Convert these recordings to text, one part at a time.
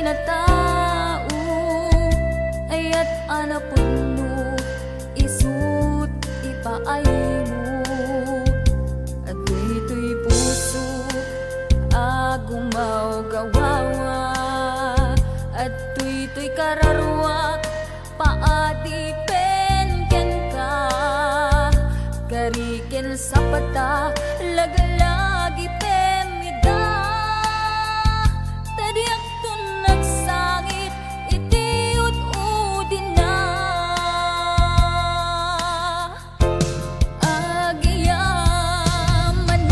kinatao ayat anapod mo isut ipaay mo at dito'y puso agumaw gawawa at tuy kararwak paadipen ken ka kariken sa pata lagalagi pemida tadiak tun nagsangit itiut udin na agiyaman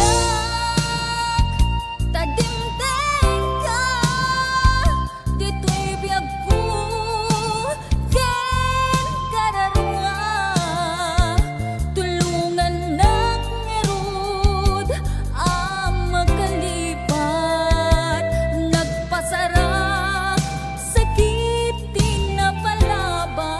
tadimteng ka dito'y biyag ko ken kararwa tulungan nak ngerud ang makalipat nagpasarap sakit din na palabas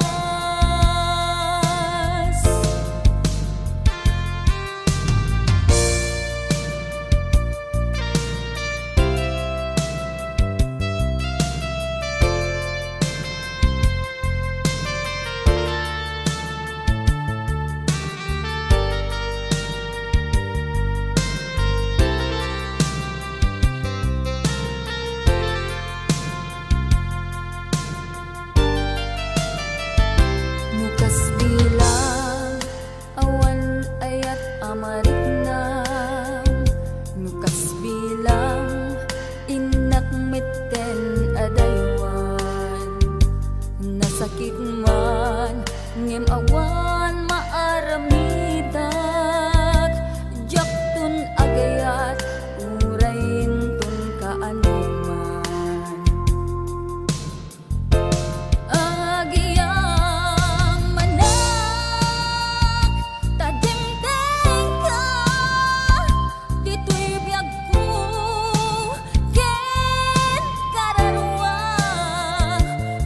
mukas bilang awan ayat amarik na mukas bilang inak meten adaywan nasakit man ngem awan maaramidak jaktun agayat urain tun kaanuman agiyaman tadimteng ka dito'y biyag ko ken kararwa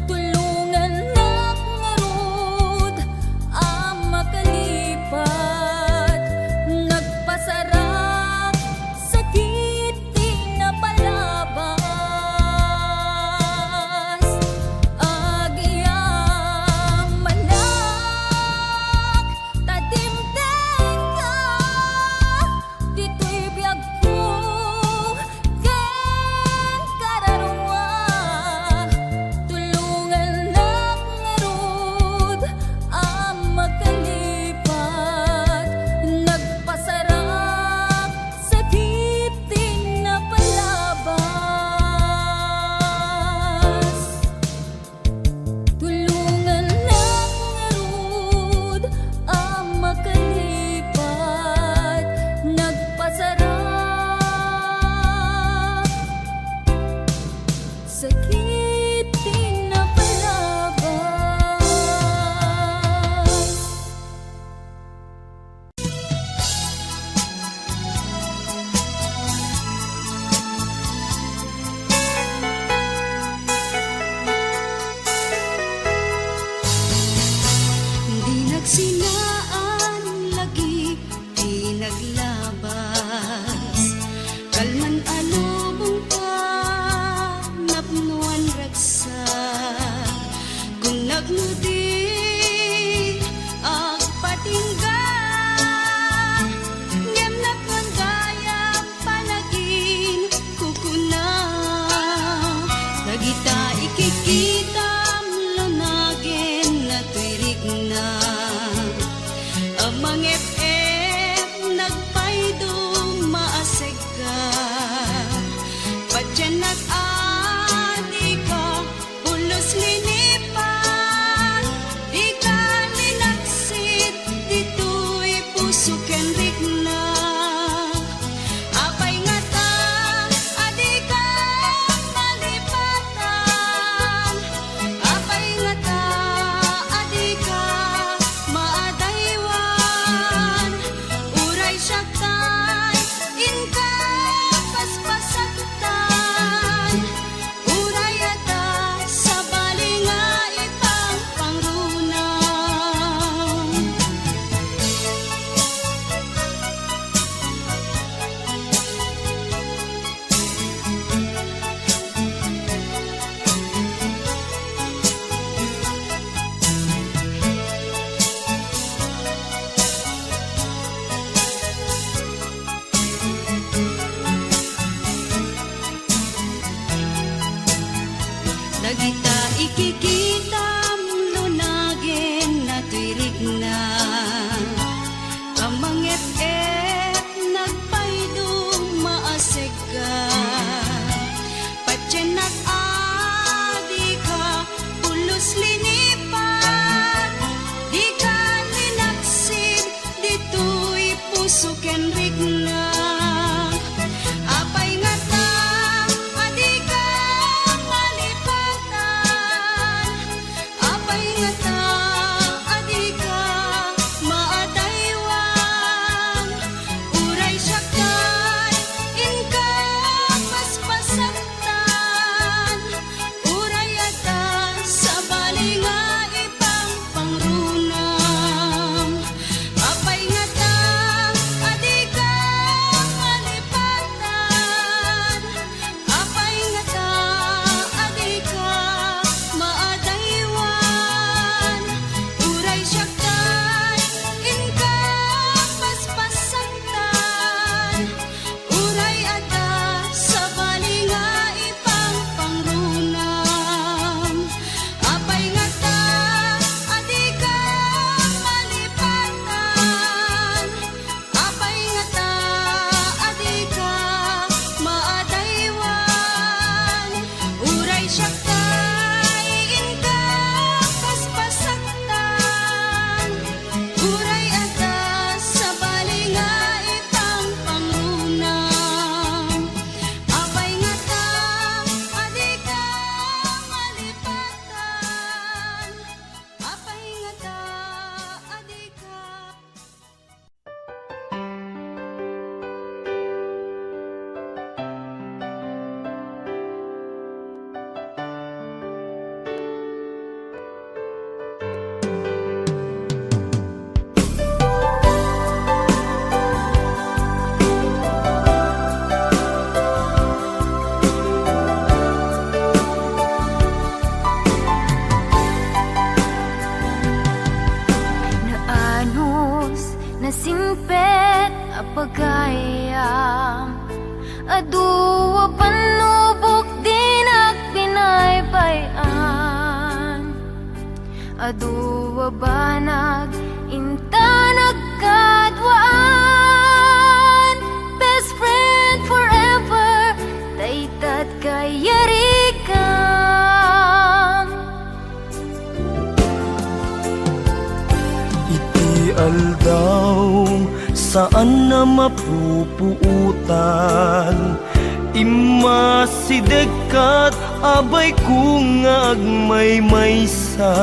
tulungan nak ngarud ang makalipat nagpasarap sakit di na palabas agiyaman tadimteng ka dito'y biyag ko ken kararwa tulungan nak ngarud ang makalipat nagpasarap sakit din na palabas tulungan nak ngarud ang makalipat nagpasarap sakit din na palabas Di nagsinaan lagi, di naglabas kalman alubong pa napnuan raksa kung nagnudi agpatingga ngem napon gayam panagin kukuna dagita ikikita lunagen na tuirik na amang FM nagpaydo maaseg ka padyanak adi ka ulos linipan di ka linaksit dito'y puso ken rikna apay nga ta adi ka malipatan Dagita ikikitam lunagin na tuirigna. Amang et nagpaydong maasig ka. Patyanak adi ka pulos linipan. Di ka linaksid dito'y puso ken rigna. Apay nga ta adi ka malipatan. Apay nga ta adi ka maadaywan. Uray siya kay inka paspasaktan. Uray ata sa bali nga ipang pangrunam. Apay nga ta adi ka malipatan. Apay nga ta adi ka maadaywan. Uray siya kay inka paspasaktan. Uray ata sa bali nga ipang pangrunam. Apay nga ta adi ka malipatan. Apay nga ta adi ka maadaywan. Uray siya kay inka paspasaktan. Uray ata sa bali nga ipang pangrunam. Apay nga ta adi ka malipatan. Apay nga ta adi ka. Naanos na singpet apagayam. Aduwa panubok din at pinaypayan. Aduwa banag inta nagkadwaan. Best friend forever taytat kayarikam. Iti aldaw saan na mapupuutan. Imasidekat abay kung agmaymaysa.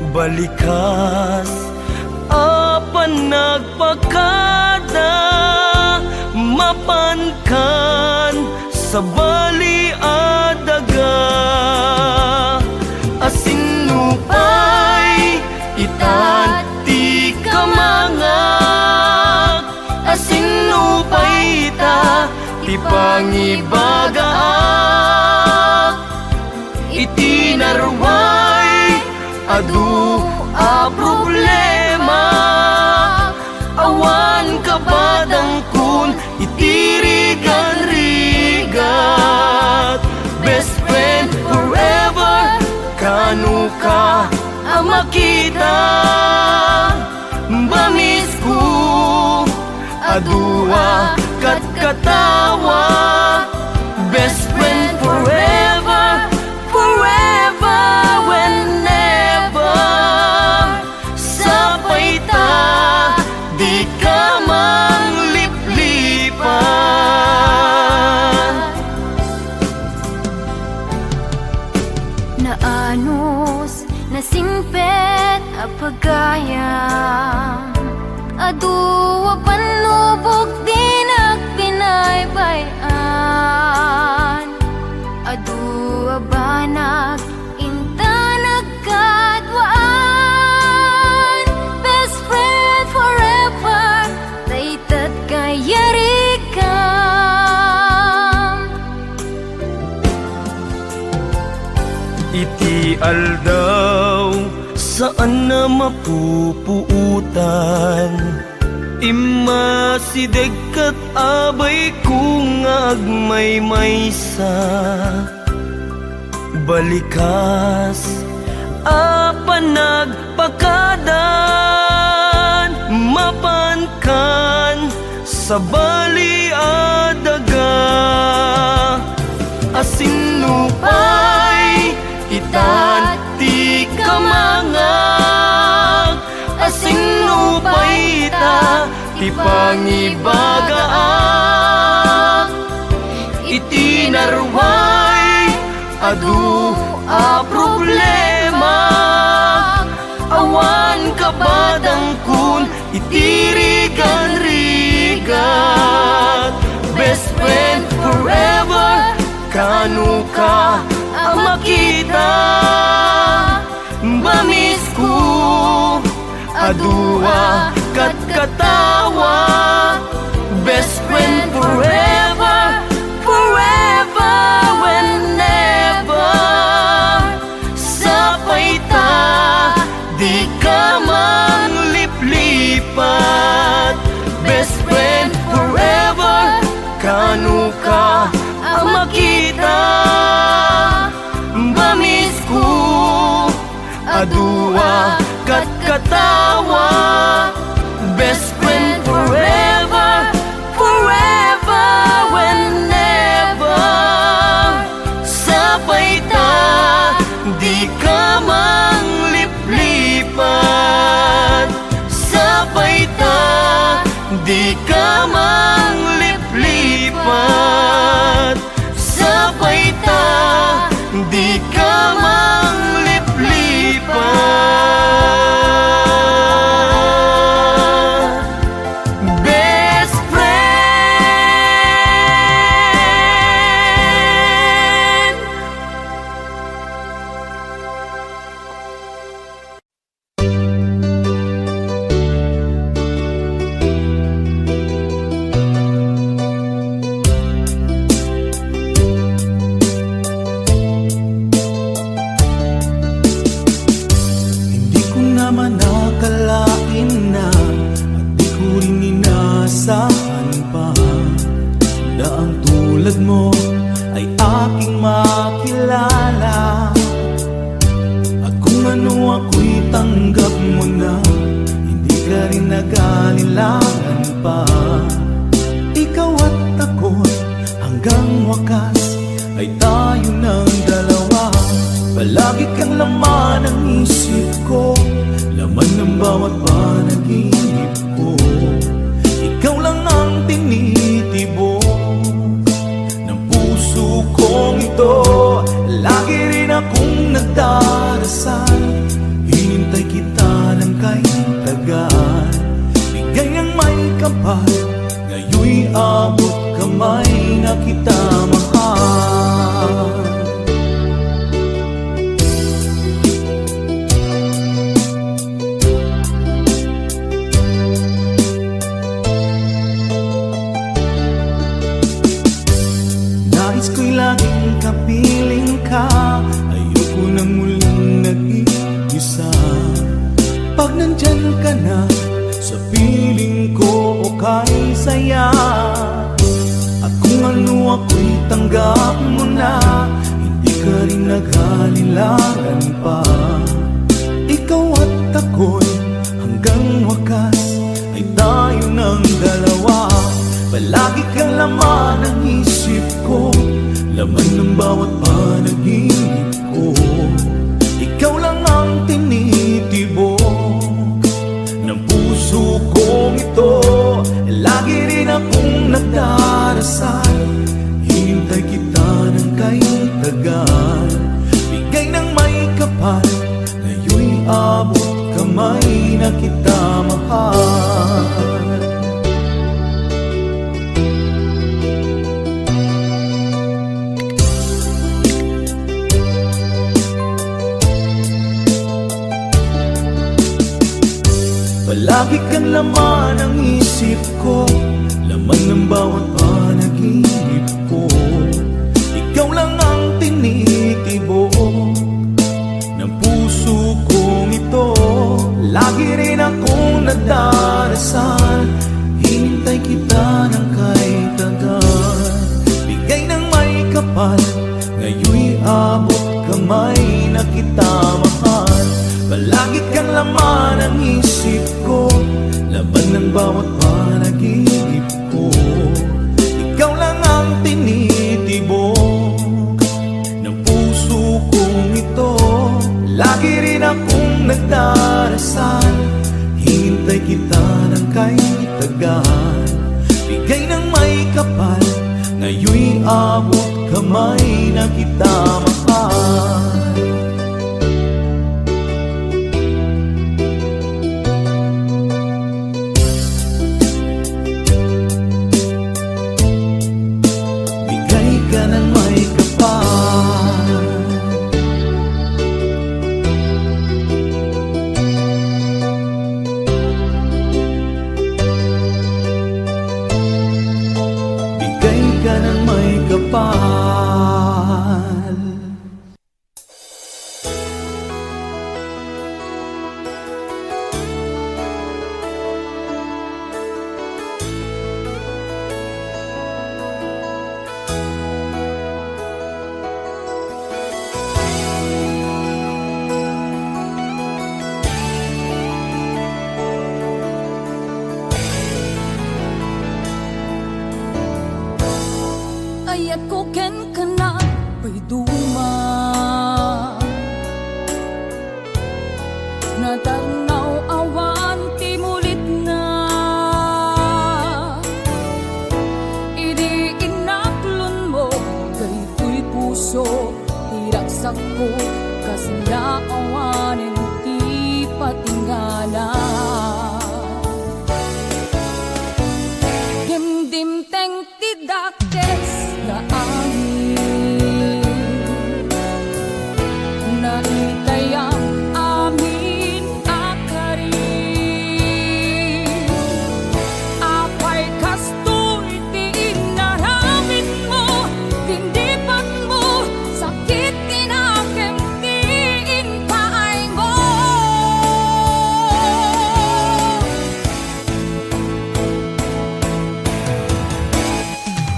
Balikas apan nagpakada. Mapankan sa bali adaga. Asinupay itati kamangak. Asinupay ita ti pangibagaak. Iti narway adu a problema. Awan kabadang kun itirigan-rigat. Best friend forever kanu ka makita. Bamis ko adua kat katawa. Best friend forever, forever, whenever. Sabay ta di ka mangliplipan. Naanos na singpet apagayam. Aduwa panubok din at pinaypayan. Aduwa banag inta nagkadwaan. Best friend forever taytat kayarikam. Iti aldaw saan na mapupuutan. Imasidekat abay kung agmaymaysa. balikas apan nagpakadan mapankan sa baliadaga asinupay itan ti kamangag asinupay ita ti pangibagaak itinarway adu a problema awan kabadang kun itirigan-rigat best friend forever kanu ka ang makita mamis ko adua kat katawa best friend forever forever whenever sapay ta di ka man liplipat best friend forever kanu ka ang makita mamis ko adua kat katawa best friend forever forever whenever sapay ta di ka mang liplipat sapay ta di ka mang liplipat sapay ta di ka mang liplipat best friend. Hindi ko naman nakalain na at di ko rin inasahan pa na ang tulad mo ay aking makilala. At kung ano ako'y tanggap mo na, hindi ka rin nag-alilangan pa. Ikaw at ako'y hanggang wakas ay tayo ng dalawa. Palagi kang laman ng isip ko, laman ng bawat panaginip ko. Ikaw lang ang tinitibok ng puso kong ito. Lagi rin akong nagdarasal, hinintay kita ng kahit tagal. Bigay ng may kapal, ngayon'y abot kamay na kita mahal. Nais ko'y laging kapiling ka, ayoko nang muling nag-iisa. Pag nandyan ka na, sa piling ko okay saya. At kung ano ako'y tanggap mo na, hindi ka rin nag-alilangan pa. Ikaw at ako'y hanggang wakas ay tayo ng dalawa. Palagi kang laman ng isip ko, laman ng bawat panaginip ko. Ikaw lang ang tinitibok ng puso kong ito. Lagi rin akong nagdarasal, hinintay kita ng kahit tagal. Bigay ng may kapal, ngayon'y abot kamay na kita mahal. Palagi kang laman ng isip ko, laman ng bawat panaginip ko. Ikaw lang ang tinitibok ng puso kong ito. Lagi rin akong nagdarasal, hinintay kita ng kahit tagal. Bigay ng may kapal, ngayon'y abot kamay na kita mahal. Palagi kang laman ng isip ko, laman ng bawat panaginip ko. Ikaw lang ang tinitibok ng puso kong ito. Lagi rin akong nagdarasal, hinintay kita ng kay tagal. Bigay ng may kapal, ngayon'y abot kamay na kita mahal. Bigay ka ng may kapal. Bigay ka ng may kapal. Ayat ko ken kana pa'y duma, natarnaw awan ti mulit na. Idi inaklon mo kay tuy puso, tiraksak ko kasla awanin ti patingala. Dimdimteng ti dakes na angin, naitayang amin akarin. Apay kastoy ti inaramid mo, tindipan mo, sakit tinakem ti inpaay mo.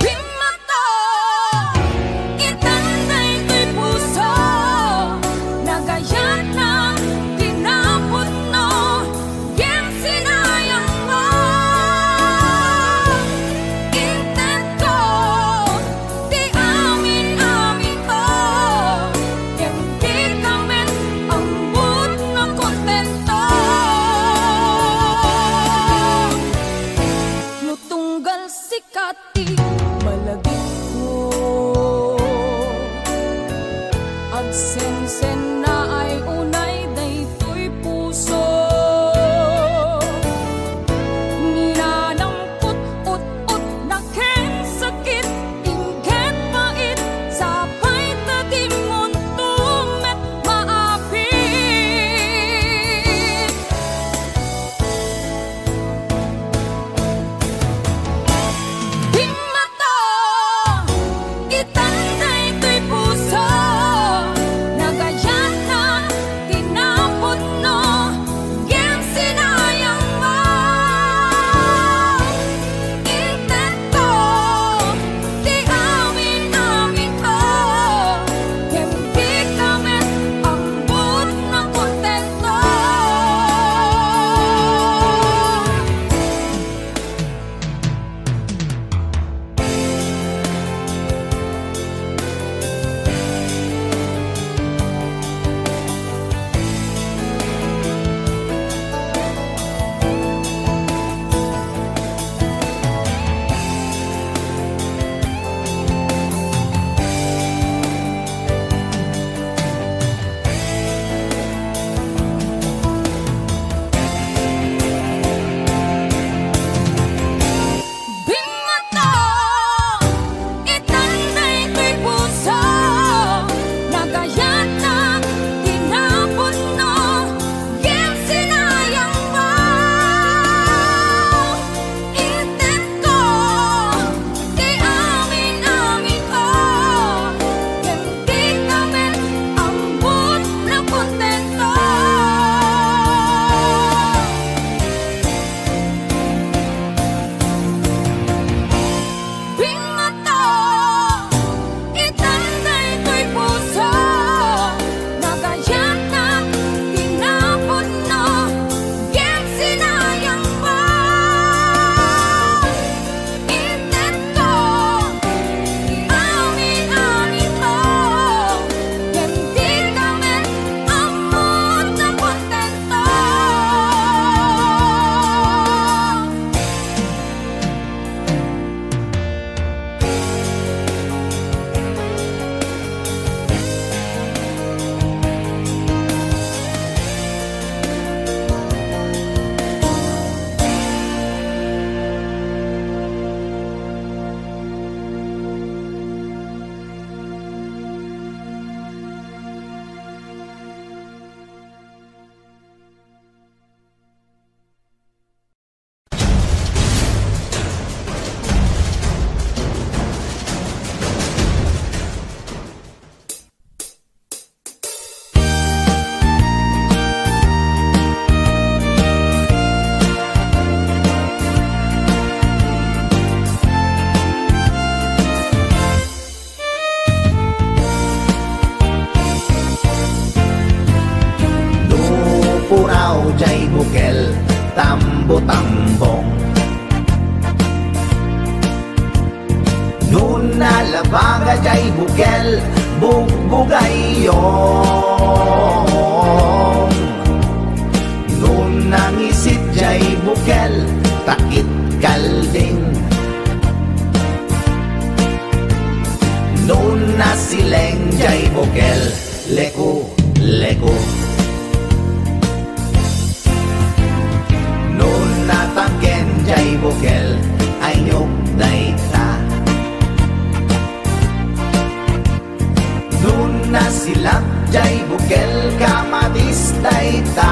Bimato, itanday ko'y puso, nagayat na tinapot no, yan sinayang mo. Intento, di amin-amin ko, yan di kamen ambot na kontento. Nutunggal sikati malagit ko, agsensen na ay unay daytoy puso. Ninanampot ut-ut na ken sakit, ingket pait, sapay tatimon tumet maapit. Bimato, itanday ko'y puso, nagayat puraw jay bukel tambo-tambong. Nuna labaga jay bukel bugbugayong. Nuna ngisit jay bukel takit kalding. Nuna sileng jay bukel leku-leku. Nuna tangken jay bukel ay nyok dayta. Nuna silap jay bukel kamadis dayta.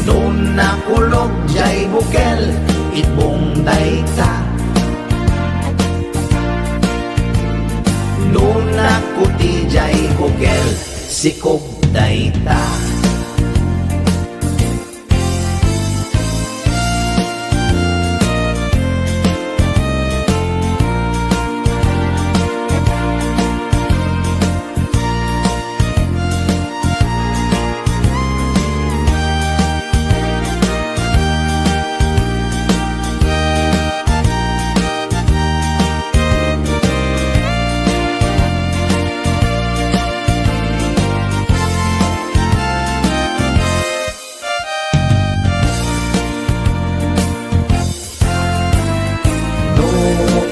Nuna kulog jay bukel itbong dayta. Nuna kuti jay bukel sikog dayta.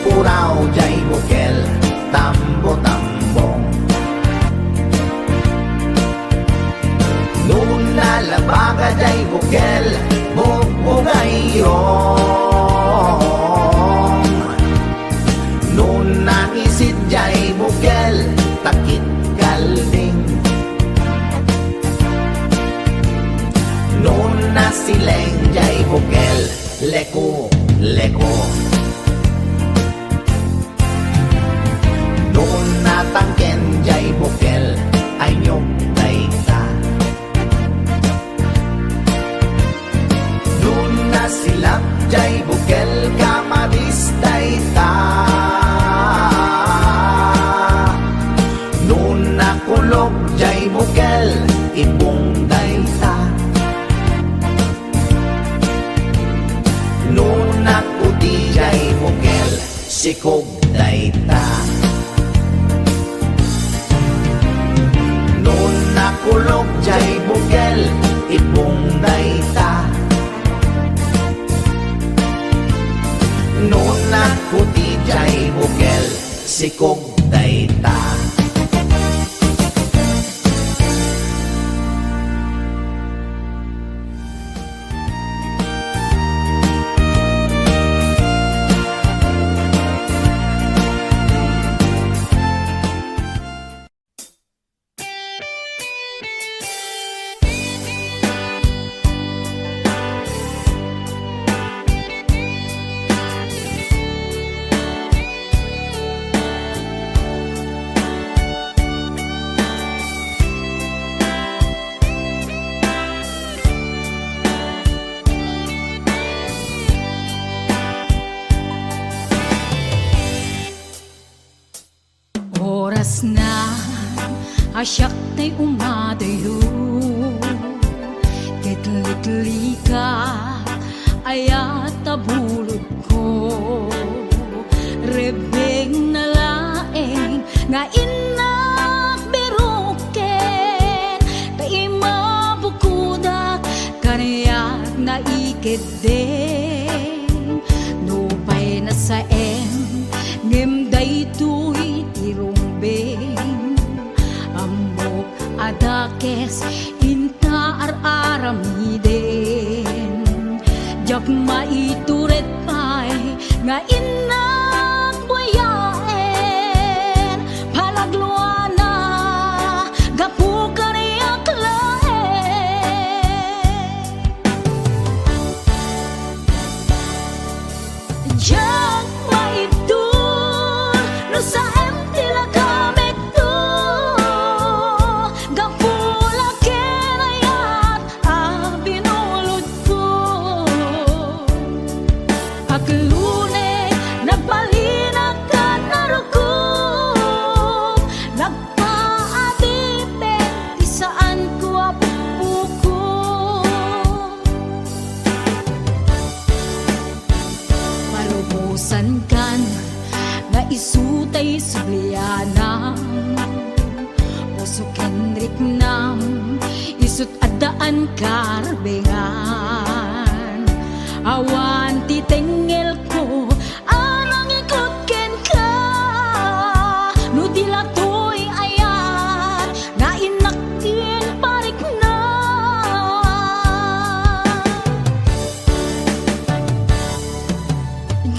Puraw jay bukel tambo-tambong. Nuna labaga jay bukel bugbugayong. Nuna isit jay bukel takit kalding. Nuna sileng jay bukel leku-leku. Nuna tangken jay bukel ay nyok dayta. Nuna silap jay bukel kamadis dayta. Nuna kulog jay bukel ibong dayta. Nuna kuti jay bukel sikog dayta. Nuna kulog jay bukel ibong dayta. Nuna kuti jay bukel sikog dayta. Oras na asyak ta'y umadayo. Kitli-kitli ka ayat tabulod ko. Rebeng na laeng nga inak biruken. Ta'y mabukudak kaniyak na ikideng. Nupay na sa ngimday tuy tirumbeng. Amok adakes inta aramiden. Jak maituret pay nga inak buyaen. Palagluana gapu kaniyak laen. Jak maitun no sa tila kamek to. Gapula kenayat abinulod ko. Aklune isutay sublianam Puso Kendrick nam isut adaan karbengan Awan titengel ko anang ikot ken ka No dila to'y ayan na inakin parik na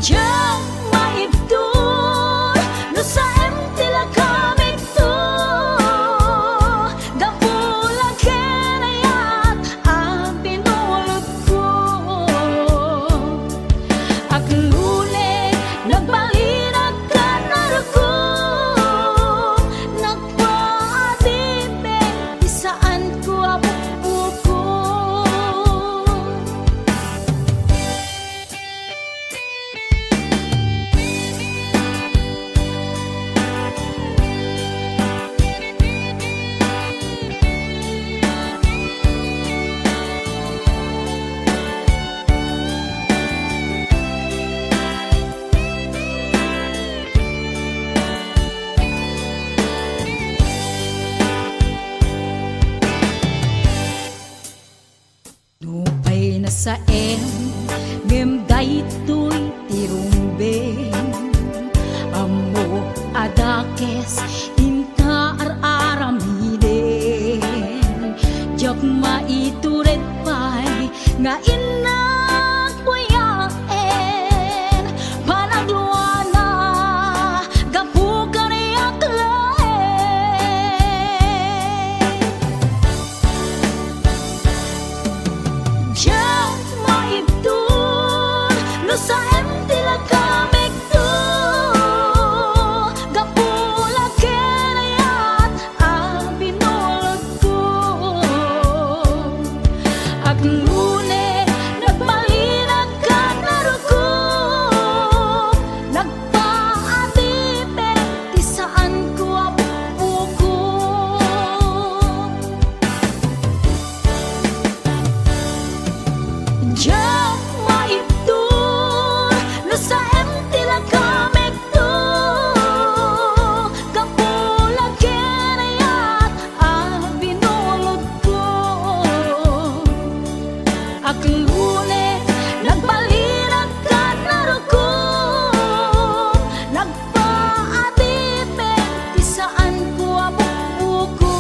Diyan maibdol no sa emtila kamig to Dapulang kenayat ang pinulot ko Aglule nagbalinag ka naruko Nagpaadibe isaan ko apupuko Lupay na sa ngem daytoy tirumbe Amo adakes inka ar-aramiden Diyak maitured pa'y nga inagwayaen Panagluana gapu kaniyak laen Diyan maibdol no sa emtila kamig to Gapula kenayat ang binulot ko Aglune nagbalinag ka naruko Nagpaadibe ti saan ko apupuko Diyan maibdol no sa emtila kamig to Kapulang kenayat ang binulot ko Aglune nagbalinag ka naruko Nagpaadibe ti saan ko apupuko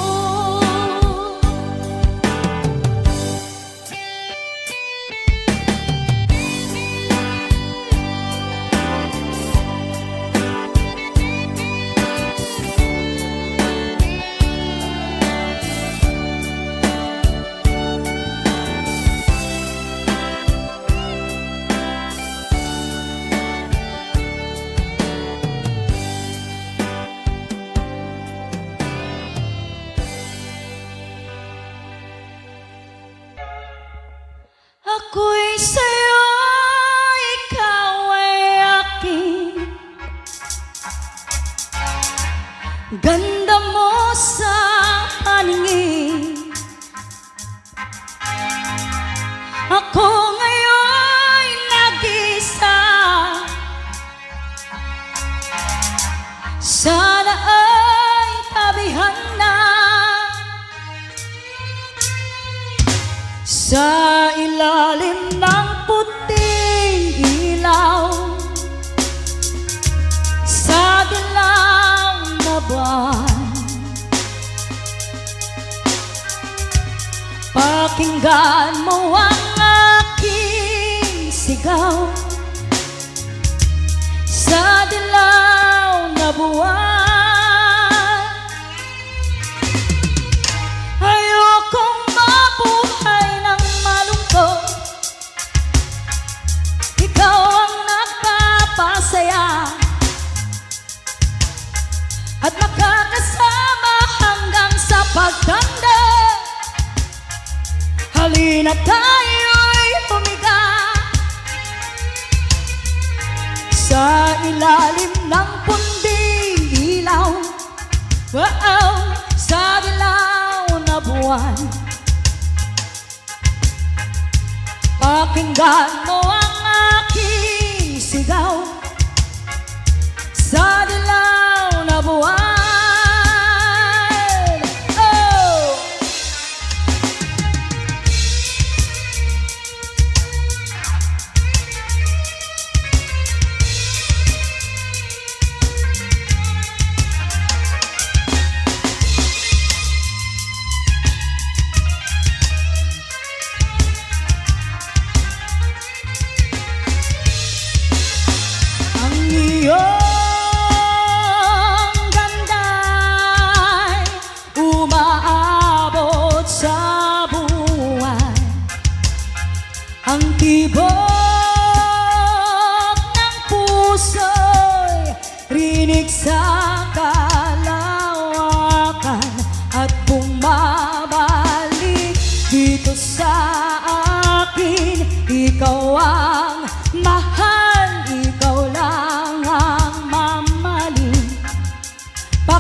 Ako'y sa'yo, ikaw ay akin Ganda mo sa paningin Ako ngayon nag-isa Sana ay tabihan na Sa ilalim ng puting ilaw Sa dilaw na buwan Pakinggan mo ang aking sigaw Sa dilaw na buwan Ayokong mabuhay ng malungkot Ikaw ang nagpapasaya At makakasama hanggang sa pagtanda Halina tayo'y humiga Sa ilalim ng punding ilaw Sa dilaw na buwan Pakinggan mo ang aking sigaw Sa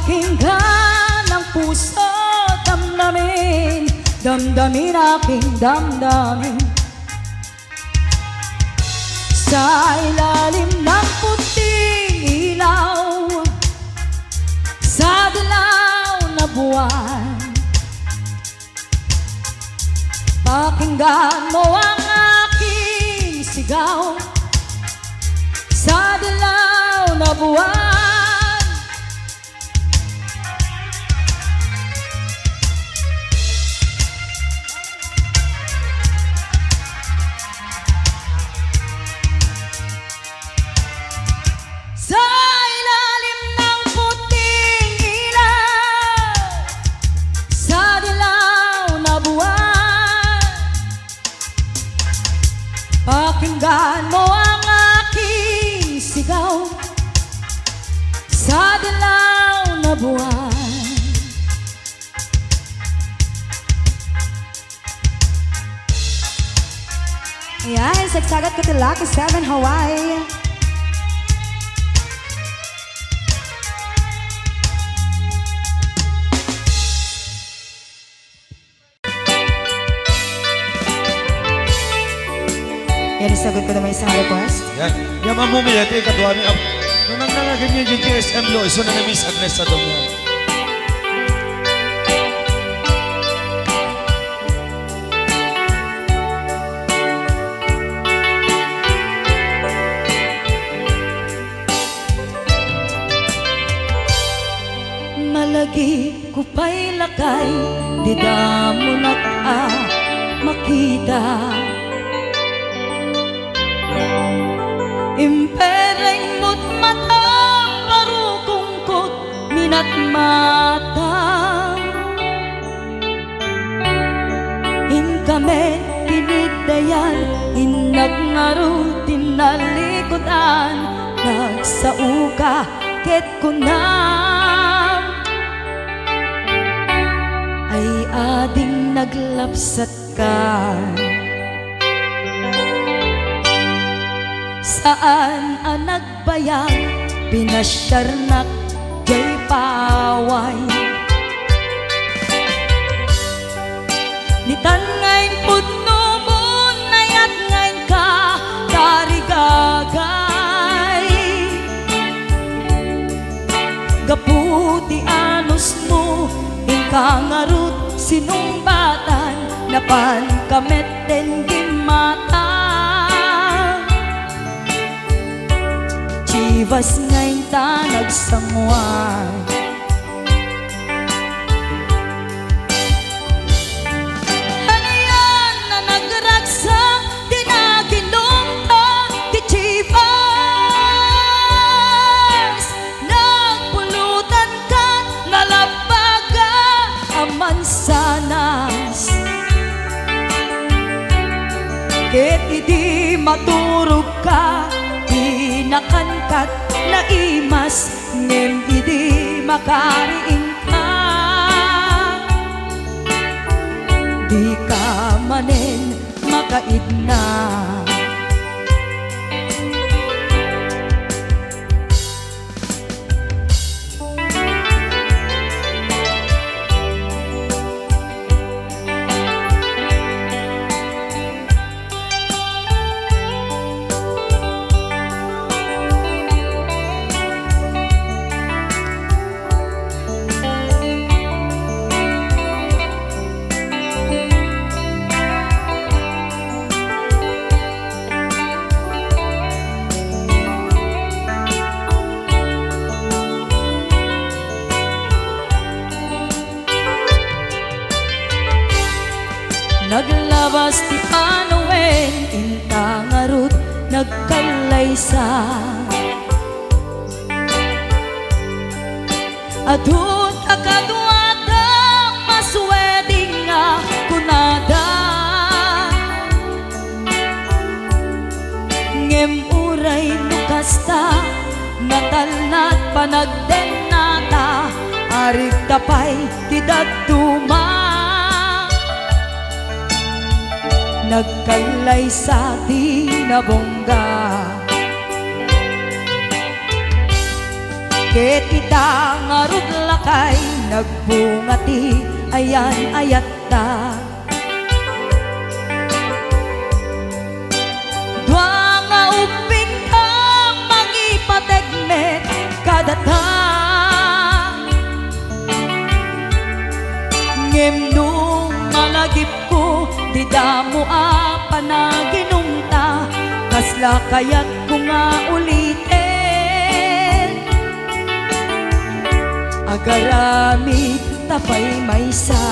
Pakinggan ang puso, damdamin, damdamin aking damdamin. Sa ilalim ng puting ilaw, sa dilaw na buwan, pakinggan mo ang aking sigaw. Sa dilaw na buwan, sa ilalim ng puting ilaw, sa dilaw na buwan, pakinggan mo ang aking sigaw. Sa dilaw na buwan, ayan, Sagsagat Katilaki 7 Hawaii. Yan, isagot ko naman isang request. Yan. Yan mamumili. Ito yung kadwa niya. Nung nangangagan niya yung KSM lo, iso na na-miss Agnes sa dong yan. Malagi ko pa'y lakay, di damo makita. Impereng mo't matang parukungkot minat mata. Inkamen pinidayan, inagnaro tinalikodan, nagsauka ket kunam ay ading naglapsat ka. Saan ang nagbayag, pinasyarnak jay paway. Nitan ngayon pudno mo, nayat ngayon ka, tarigagay. Gaputi anos mo, ingkangarut sinumbatan, napan kamet den gimata. Chivas ngayon ta nagsangwan, ano yan na nagragsak, tinaginom ta di Chivas. Nagpulutan ka, nalabaga ang mansanas, ket idi maturog ka, nakankat na imas, ngem idi makariing ka. Di ka manen makaidna. Naglabas ti Panoen, intangarut nagkalaysa. Adun akadwada masweding nga kunada, ngem uray nukasta, natalnat panagdenata, arig tapay ti daduma. Nagkalay sa tinabongga, ket ita ngarud lakay nagbungati ayan ayat ta. Dua nga uping ka mangipategmet kadata ngem nung malagip ko di damo a panaginumta kasla kayat ko nga ulitin agarami tapay maysa.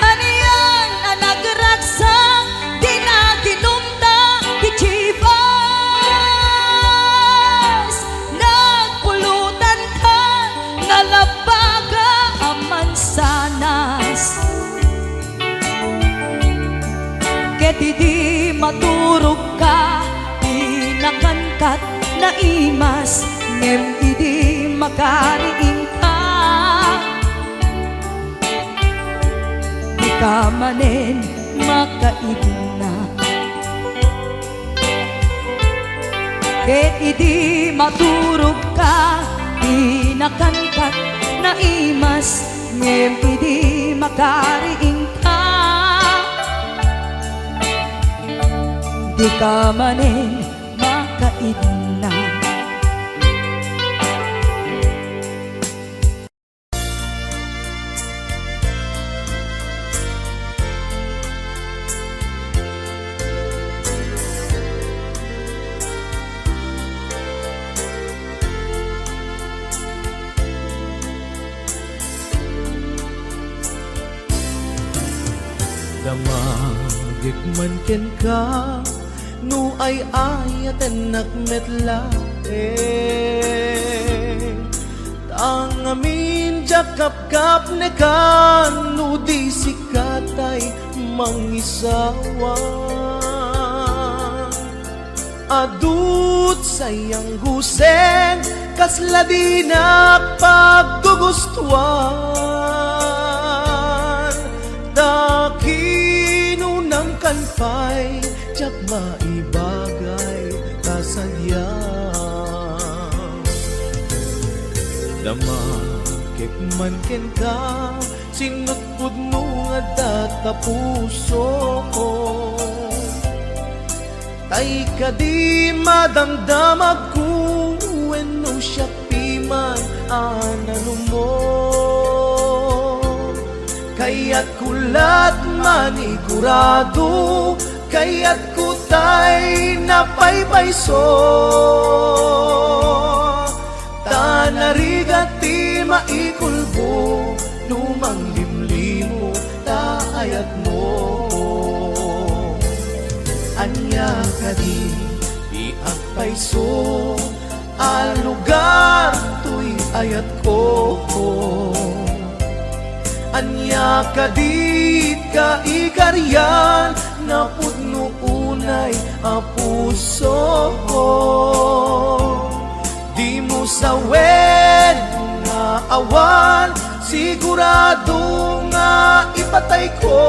Aniyan ang nagragsak di na ginumta di Chivas nagpulutan ka nalabaga ang mansanas ket di maturog ka di nakangkat na imas ngem idi makariing ka di ka manen makaidna ket idi maturog ka di nakangkat na imas ngem idi makariing ka di ka manen makaidna. Damagik man ken ka nu ay ayaten nakmetla tangamin jakap kap ne kan nu di sikatay mangisawa adut sayang gusen kasla di nakpaggugustuhan dakinunang kanpay tiyak maibagay kasadya damakik man ken ka sinutpud mo nga data puso ko tay ka di madamdamag ko wenno siya piman anano mo kaya't kulat manigurado kaya't kutay napaypayso tanarigati maikulbo numang limlimo taayat mo anya ka di iagpayso al lugar tuy ayat ko anya ka dit ka ikaryan na pudno unay a puso ko di mo sawen nga awan sigurado nga ipatay ko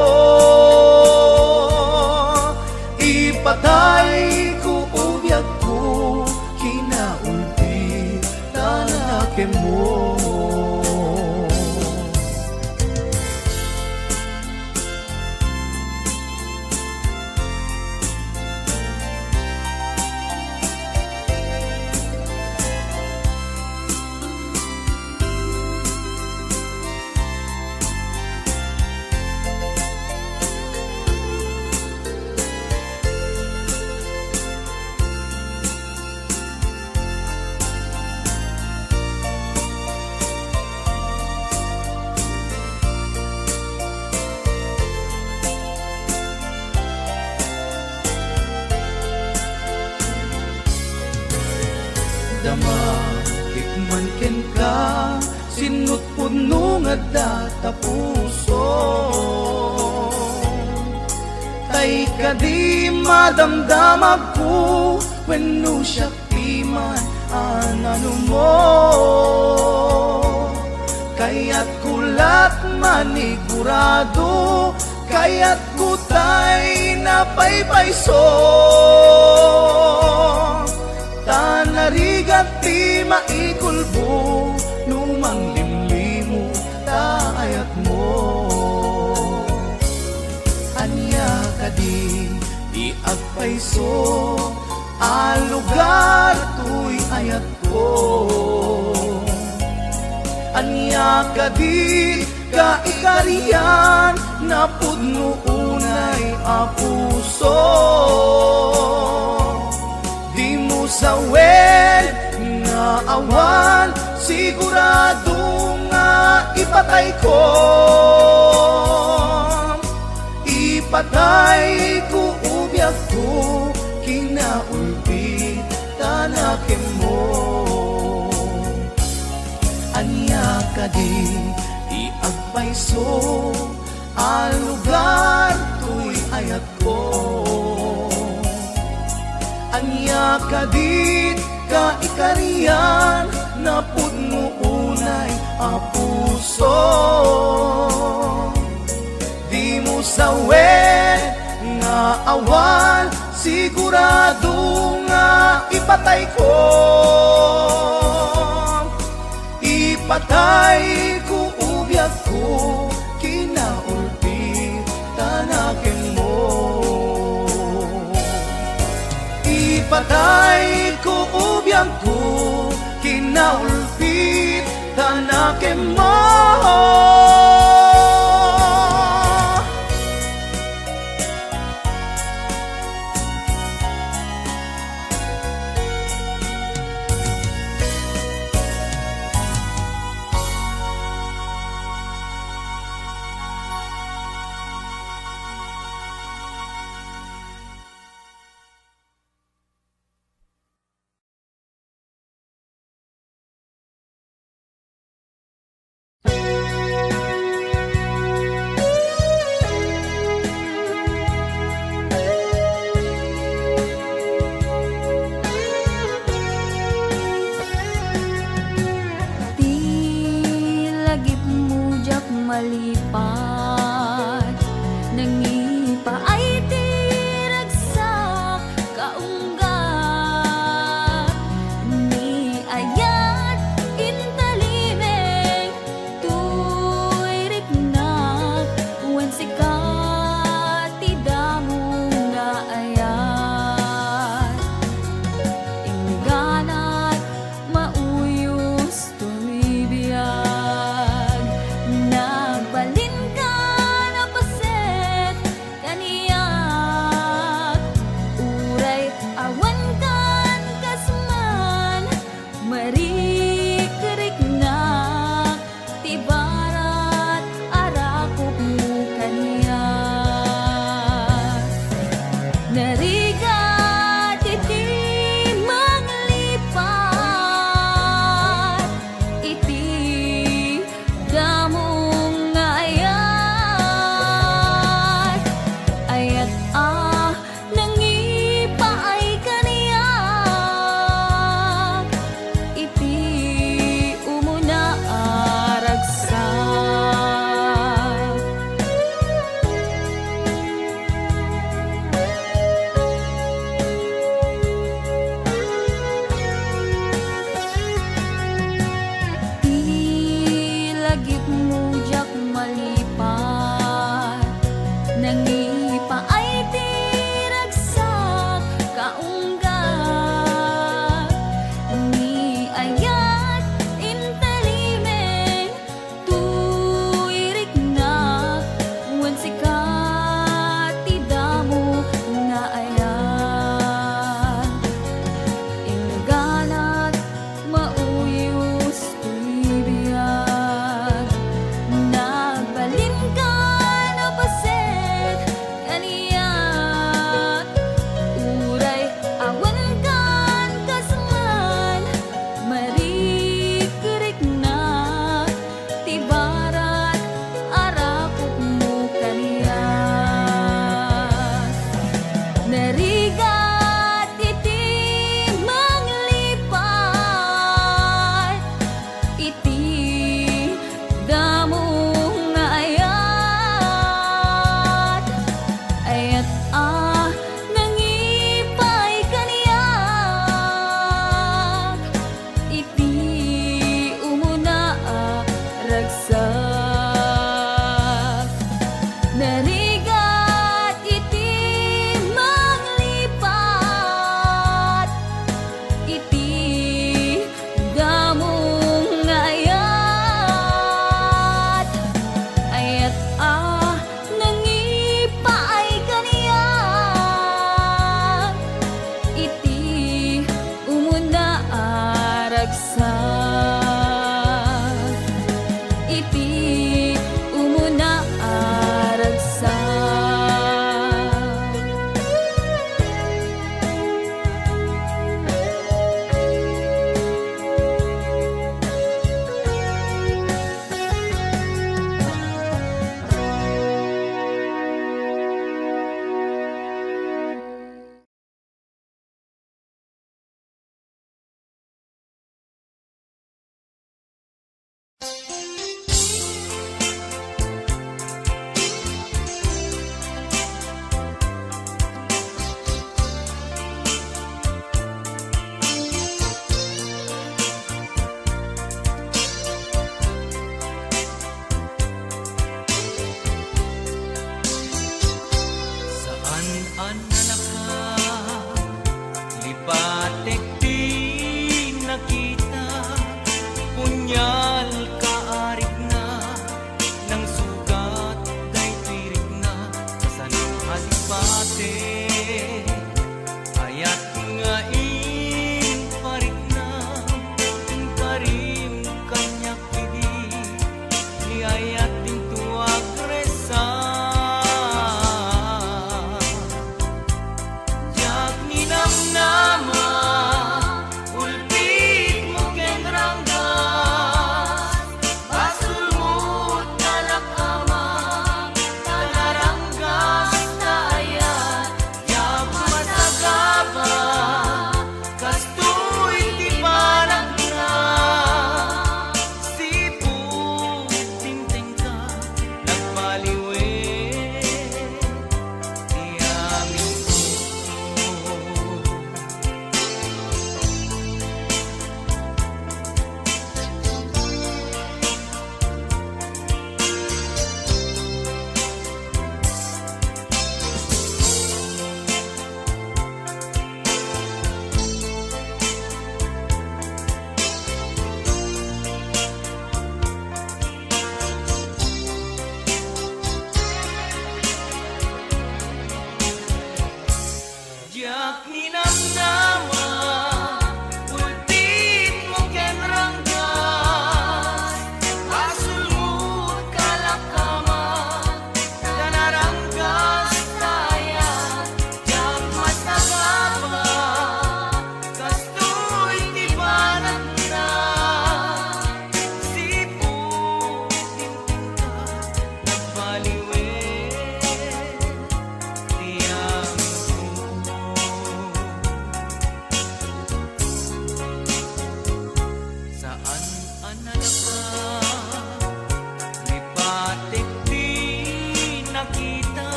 ipatay ko ubyak ko kinaulti tanake mo damakik man ken ka sinutpud no nga data puso tay ka di madamdamag ko wenno siya piman anano mo kaya't kulat manigurado kaya't kutay napaypayso tanarigat ti maikulbo numang limlimo taayat mo anya kadi di agpayso a lugar tuy ayat ko anya kadi kaikarian na pudno unay a puso di mo sawen nga awan sigurado nga ipatay ko ipatay ko ubyak ko kinaulpit tanakin mo anya kadi di agpayso a lugar tuy ayat ko anya kadit kaikarian na pudno unay a puso di mo sawen nga awan sigurado nga ipatay ko ipatay ko ubyak ko kinaulpit tanakin mo ipatay ko ubyak ko kinaulpit tanakin mo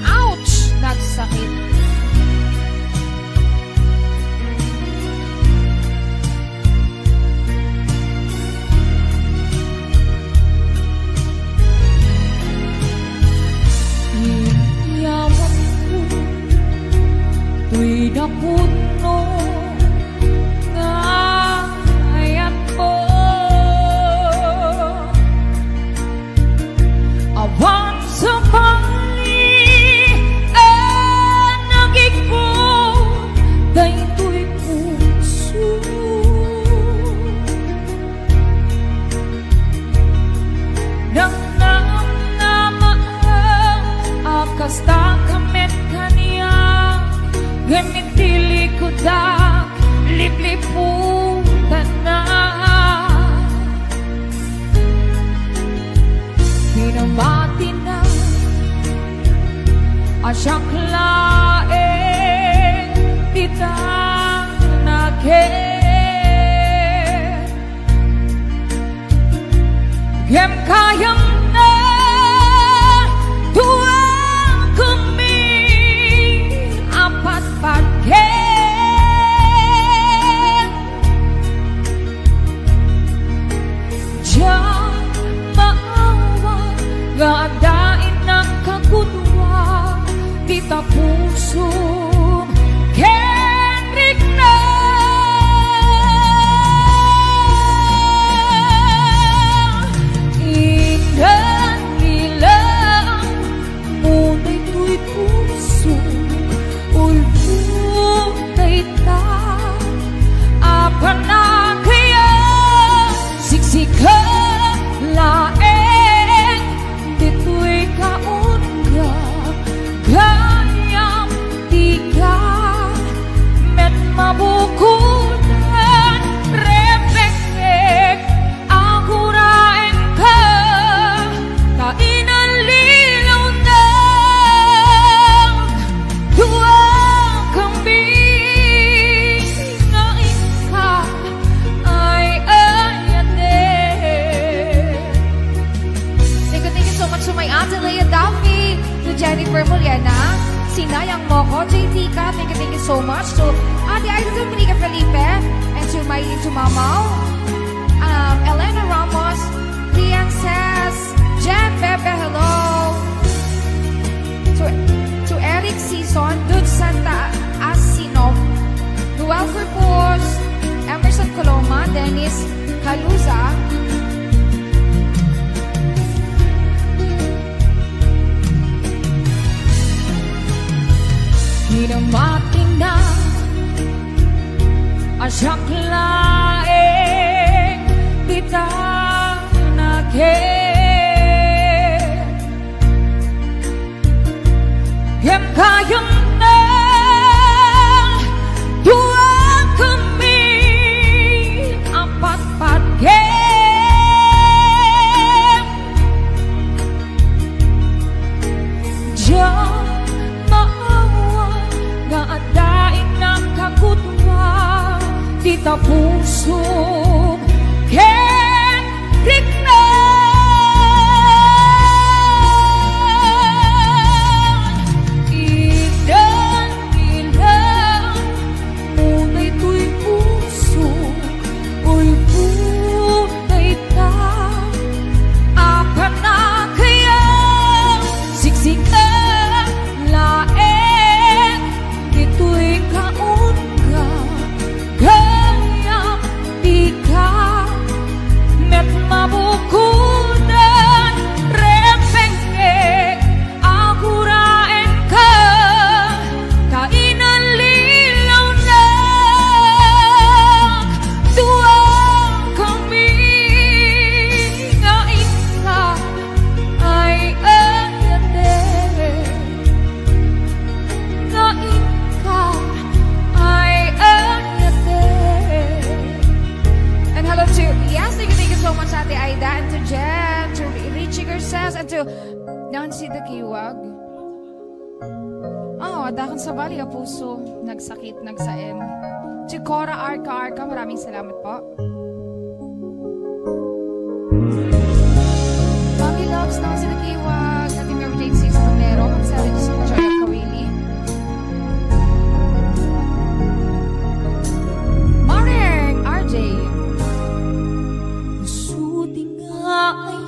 ouch, nagsakit. Iyawan ko tuw'y napuno nga ayan mo. Awan sa pali nag-ikot daytoy puso. Nang kasta kamet kaniya gamitili ko dak lipliputan na pinamati na asyang laeng ditang naket gem kayang na tuwang kami apat pagket diyan maawa gadain ng kagudwa di tapuso Kendrick na indan ilang muna'y tuy puso ulpo ta apa na kaya siksika laeng dito'y kaunga gayam tiga met mabukunan repek agurain ka kainan lilaw na dua kambing na ika ay ayate. Thank you so much to my Ate Leia Daffy, to Jennifer Muliana, Sinayang Moko, JT Ka, thank you so much to Ate Aida Dominica Felipe, and to Mamaw, Elena Ramos, Lian Sass, Jen Bebe, hello, to Eric Sison, Dud Santa Asinov, Noel Corpus, Emerson Coloma, Dennis Caluza, Hinamati na asyang laeng ditang naket gem kayang na dua kami apat pagket diyan maawa nga adain ng kagudwa di tapuso Kendrick na ilan ilang muna'y tuy puso ulpunay ta apa na kaya siksika laeng dito'y kaunga gayam ika met mabukunan repengek agurain ka kainan lilaw na tuwang kami nga ika ay ayate nga ika ay ayate. and hello to, yes, thank you so much Ate Aida, and to Jen, to Richie Garces, and to Nancy the Kiwag. Adakan sa bali ka puso, nagsakit, nagsaem. To Cora Arca, maraming salamat po. Mommy loves Nancy the Kiwag, Ate Mary Jane Cis Romero, Marcelo, so much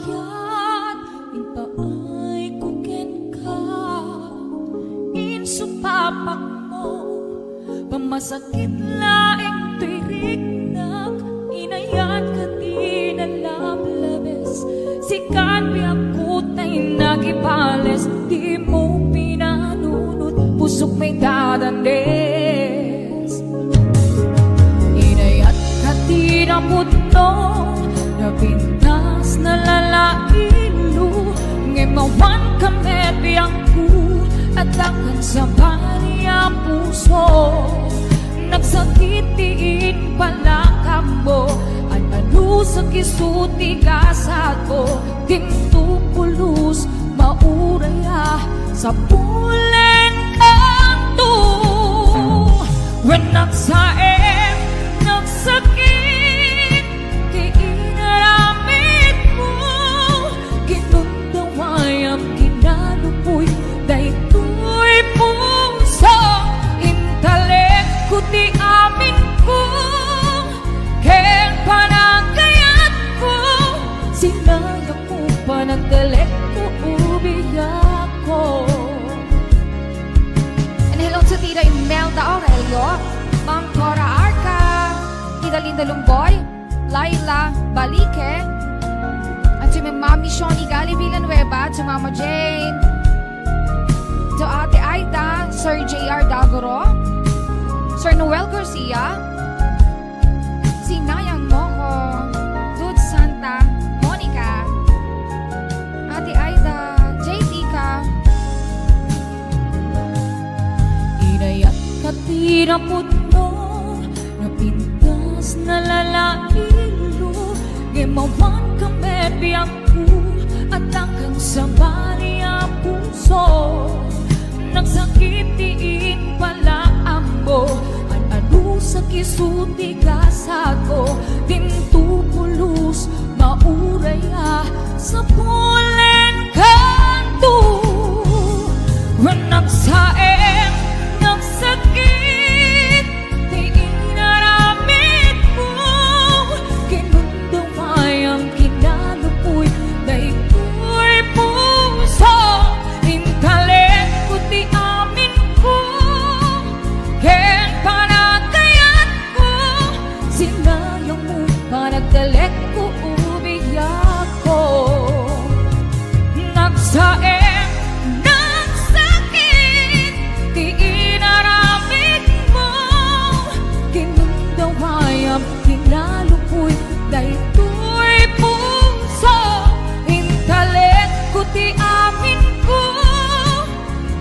Ayat impaay kuken ka insupapak mo pamasakit laing tuirignak inayat ka di nalamlabes sikan biakut ay nagipales di mo pinanunot pusok may dadandes inayat ka di naputno napintas na lalailo ngemawan kami biyangku at akan sa baliang puso nagsakitihin pala mo at ano sa kisuti kasat ko tintupulus mauraya sa pulen kanto when nagsaem nagsakit kiinaramit mo kinundawayang kinalupoy daytoy puso intalek ko ti amin ko ken panagayat ko sinayang ko panagdalek ko ubiyak ko. And hello to Tita Imelda Aurelio, Ma'am Cora Arca, Tita Linda Lumboy, Laila Balique, at to my Mami Shoni Gali Villanueva, to Mama Jane, to Ate Aida, Sir J.R. Dagoro, Sir Noel Garcia, Sinayang Moko, Dude Santa, Monica, Ate Aida, JT ka, Inayat ka tinaputno napintas na lalailo gemawan kami biyangku at akan sa baliang puso nagsakitihin pala ambo ano sa kisuti kasako tintupulus mauraya sa pulen kanto when nagsaem nagsakit di inaramit mo kinundawayang kinalupoy daytoy puso intalek ko ti amin ko ken panagayat ko sinayang mo panagdalek ko ubiyak ko nagsaem nagsakit di inaramit mo kinundawayang kinalupoy daytoy puso intalek ko ti amin ko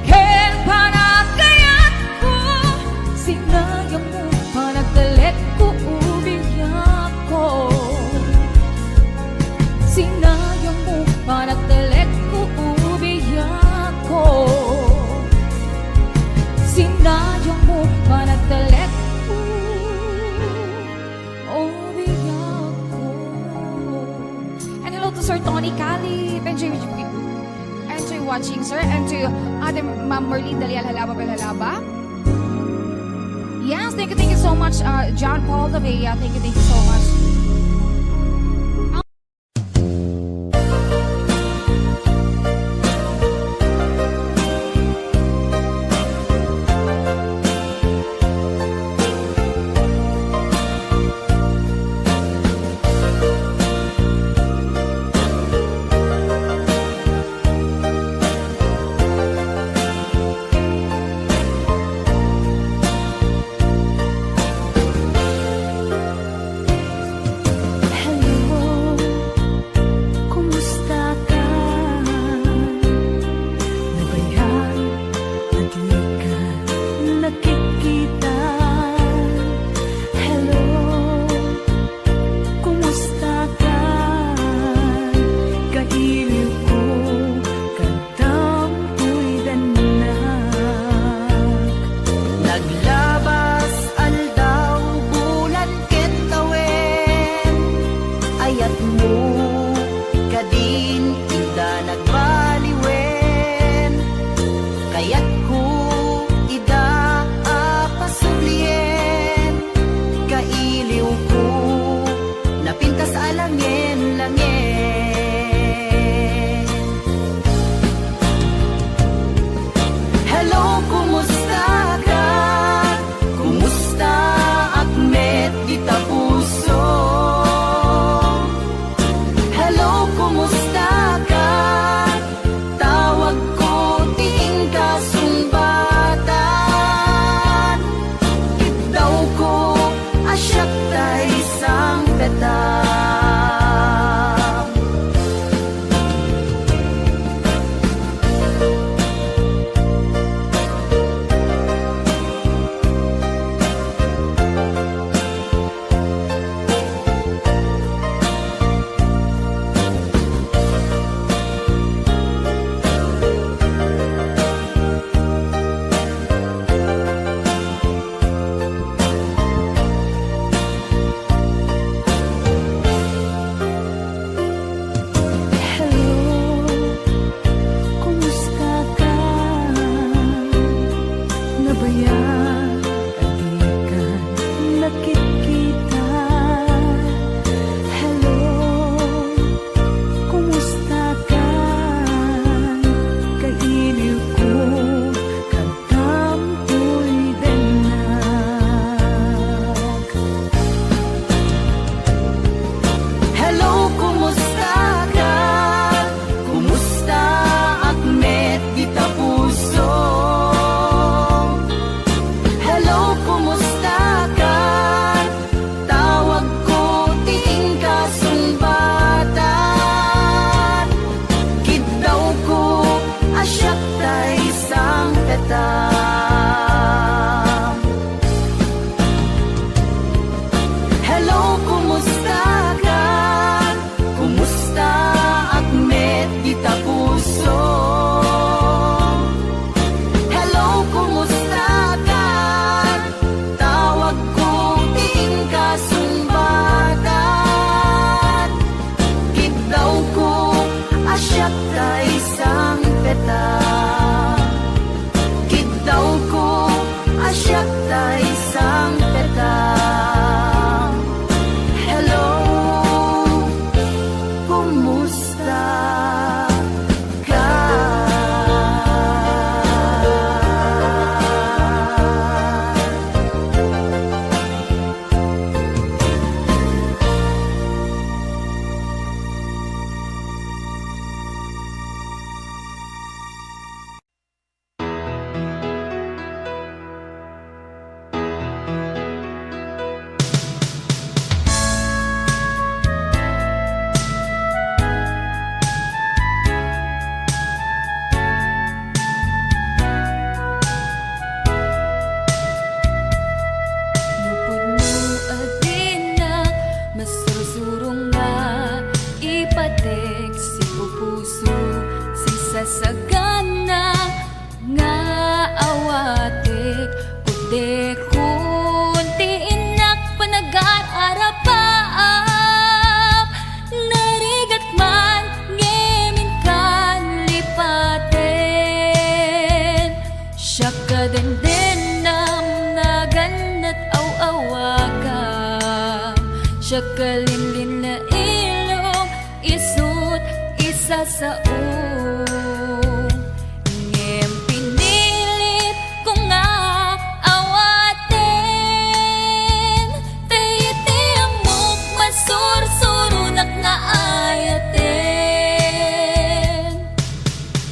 ken panagayat ko sinayang mo panagdalek ko ubiyak ko sinayang mo panagdalek ko ubiyak ko sinayang mo panagdalek ko ubiyak ko. and hello to Sir Tony Cali, enjoy watching, sir, and to Ate Ma'am Merlin Dalial Halaba Belhalaba. Yes, thank you so much, John Paul Lavea, thank you so much. asyak ta isang peta. Gitaw ko asyak ta isang peta. Hello, kumusta ka? Nupuno adina, masursurong nga ipatek si pupuso si sasagana nga awatek kude kunti inak panagar-arapaap narigat man ngemin kan lipaten siya kadendenam naganat aw-awaga siya kalinlin na ilong isut isa sa ngem pinilit ko nga awaten tayiti amok masursurunak nga ayaten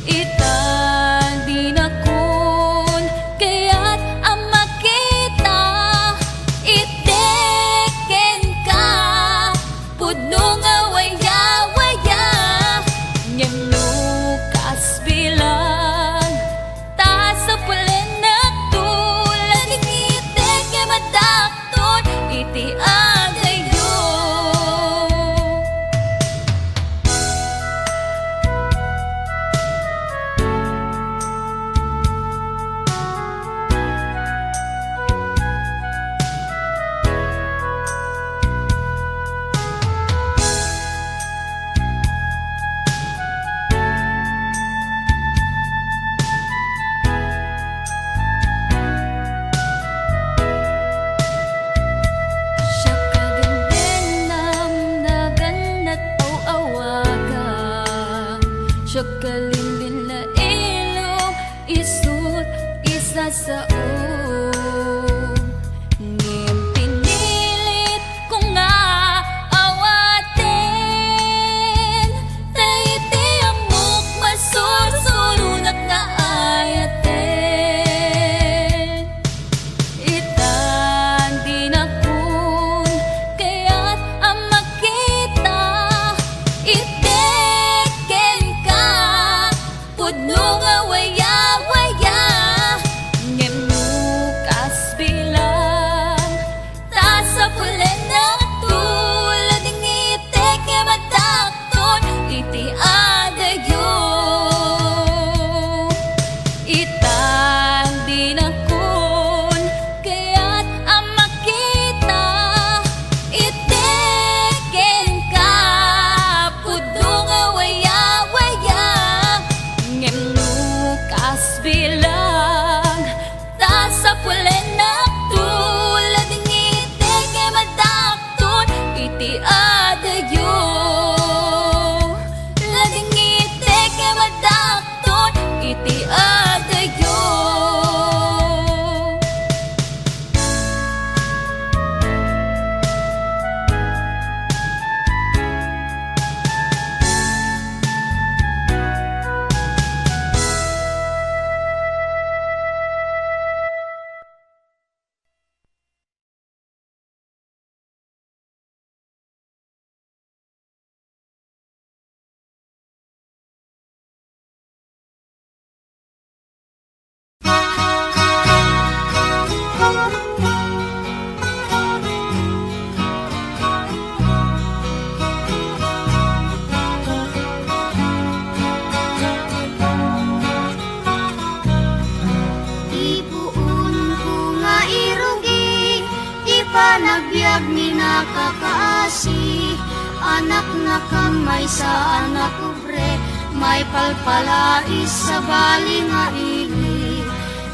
itan di na kun kaya't ang makita iteken ka pudno nga waya-waya ngem lukas bilang ta sa pulen na tulad itek nga madakton iti agayo. Siya kadendenam naganat aw-awaga siya kalinlin na ilong isut isa sa ngem pinilit ko nga awaten tayiti amok masursurunak nga ayaten itan di na kun kaya't ang makita iteken ka pudno nga waya-waya ngem lukas bilang ta sa pulen na tulad ng itek nga madakton iti adayo. Itan di na kun kaya't ang makita iteken ka pudno nga waya-waya ngem lukas bilang ta sa pulen na tulad ng itek nga madakton iti adayo. Lading itek nga madakton iti adayo. panagbiag ni nakakaasi, anak na kamay sa anak ubre, may palpalais sa bali nga ili.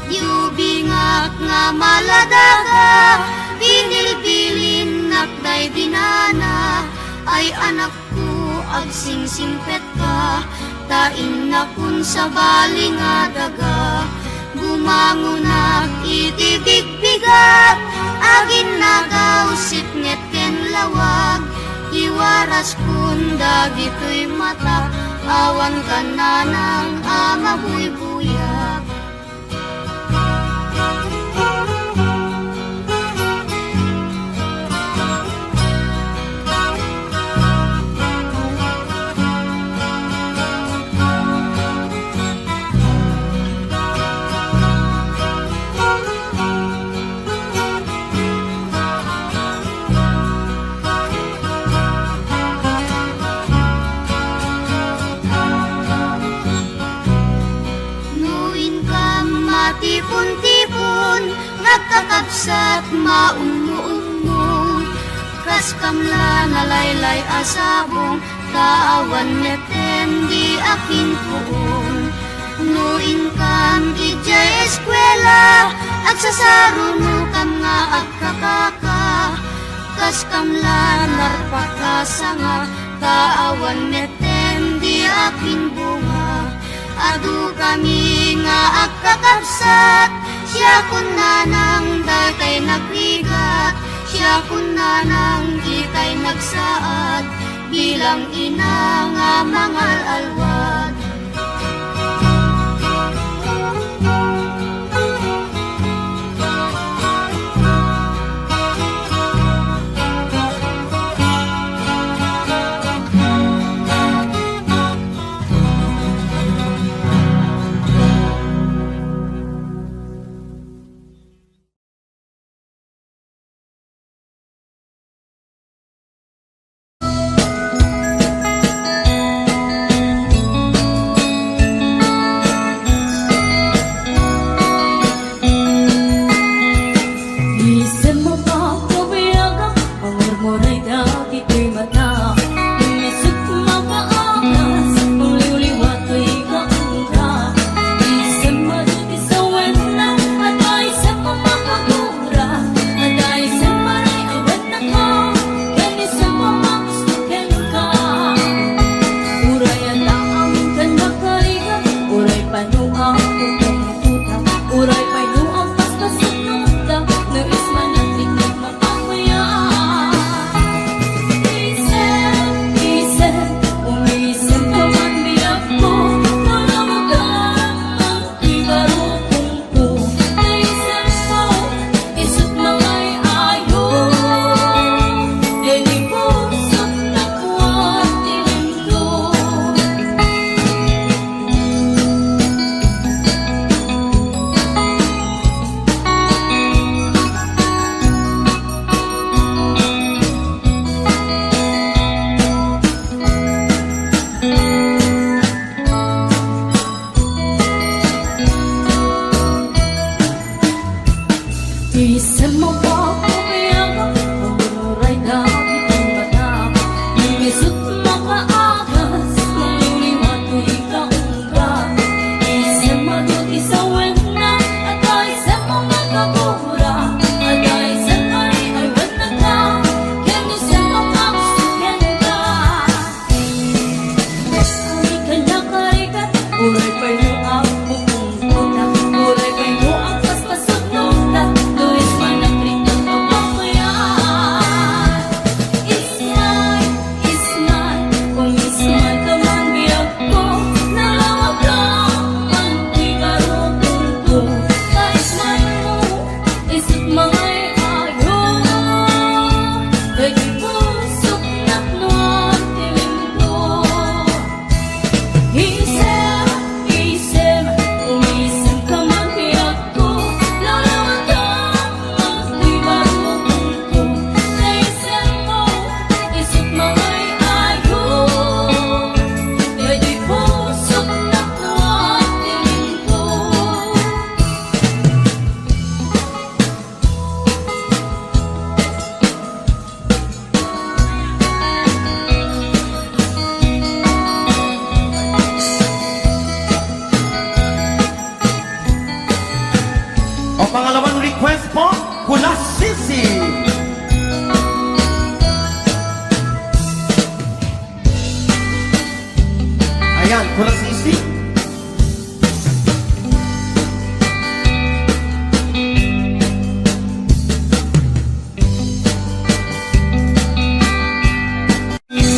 Yubingak nga maladaga, binilbilin nakday dinana, ay anak ko agsingsingpet ka, tain na kun sa bali nga daga. Gumangunak itibigbigat, agin nagaw sipnget ken lawag, iwaras kun dagito'y mata, awan ka na ng ama buy-buyak. Tipon-tipon, nagkakapsat maungo-ungo, kas kamla nalaylay asabong, kaawan neten di akin puon. Nuin kam ijay eskwela, at sasaruno kam nga agkakaka, kas kamla narpakasanga, kaawan neten di akin bunga. Adu kami nga agkakapsat, siya kun nanang datay nagbigat, siya kun nanang kitay nagsaad, bilang ina nga mangal alwad. Ayan, kurang sisi.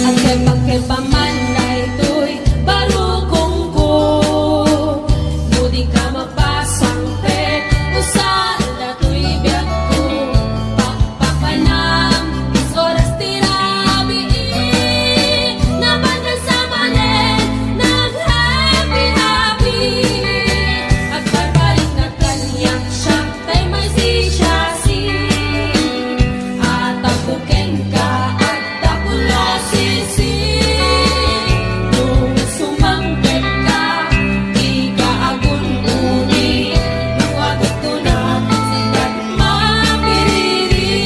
At kay paman na ito'y barukong ko. Mudi ka mapasang pet, usan na to'y biyak ko. Pakpapanam, is oras tirabi. Naman ka sa manin, nag-happy-happy. At barbalik na kanyak siya, kay may si-siya-si. At tapukin ka, at tapulo sisi. Nung sumangkit ka, di ka agun-uni. Nung wagit ko na, sigat mapiriri.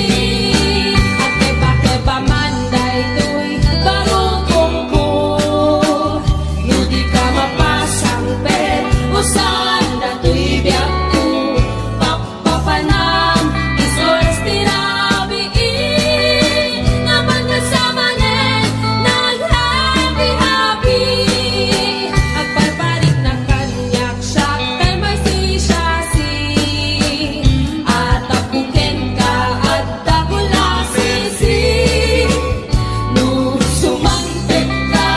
At keba-keba man na ito'y barukong ko. Nung di ka mapasang pet, usan na to'y biyak ko. Papapanam, is oras tirabi. Naman ka sa manin, nag-happy-happy. At barbalik na kanyak siya, kay may si-siya-si. At tapukin ka, at takula sisi. Nung sumangkit ka,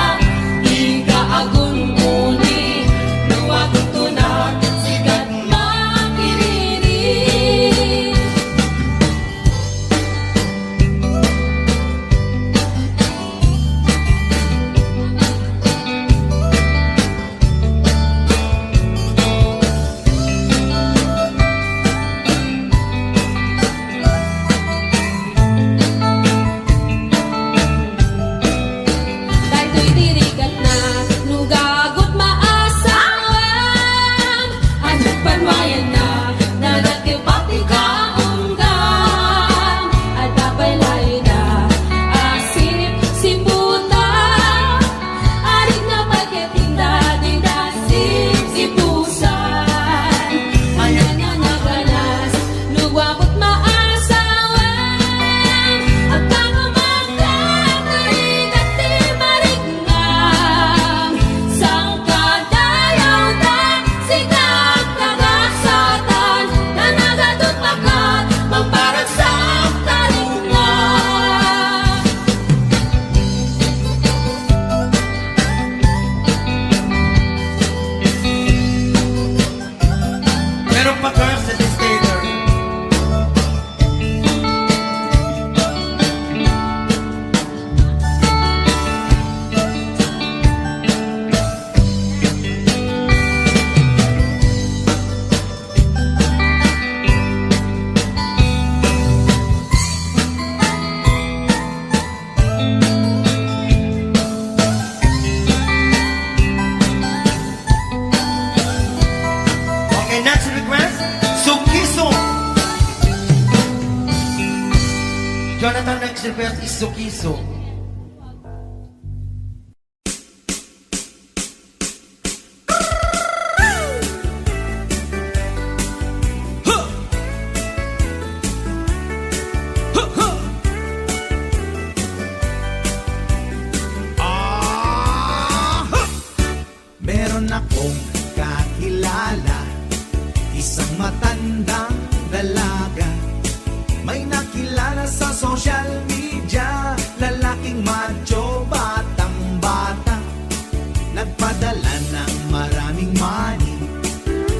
di ka agun-uni. Nung wagit ko na, sigat makiriri. Dahil to'y dirigat na, nugagot maasawan. Anong panwayan na, nagkibati ka unggan. At tapalay na, asip siputa. Aring na pagkatinda, di nasip sipusan. Ayan na naganas, nugagot maasawan. At pangumagdadarigat di marignan. Sang kadayaw da, sigag kagaksatan. Na nagadot pakat, mamparagsak taringan. Meron pa girls sa dictator. Okay, next request, Sukiso. Jonathan, next request is Sukiso. Meron akong kakilala, isang matandang dalaga. May nakilala sa social media, lalaking macho, batang bata. Nagpadala ng maraming money,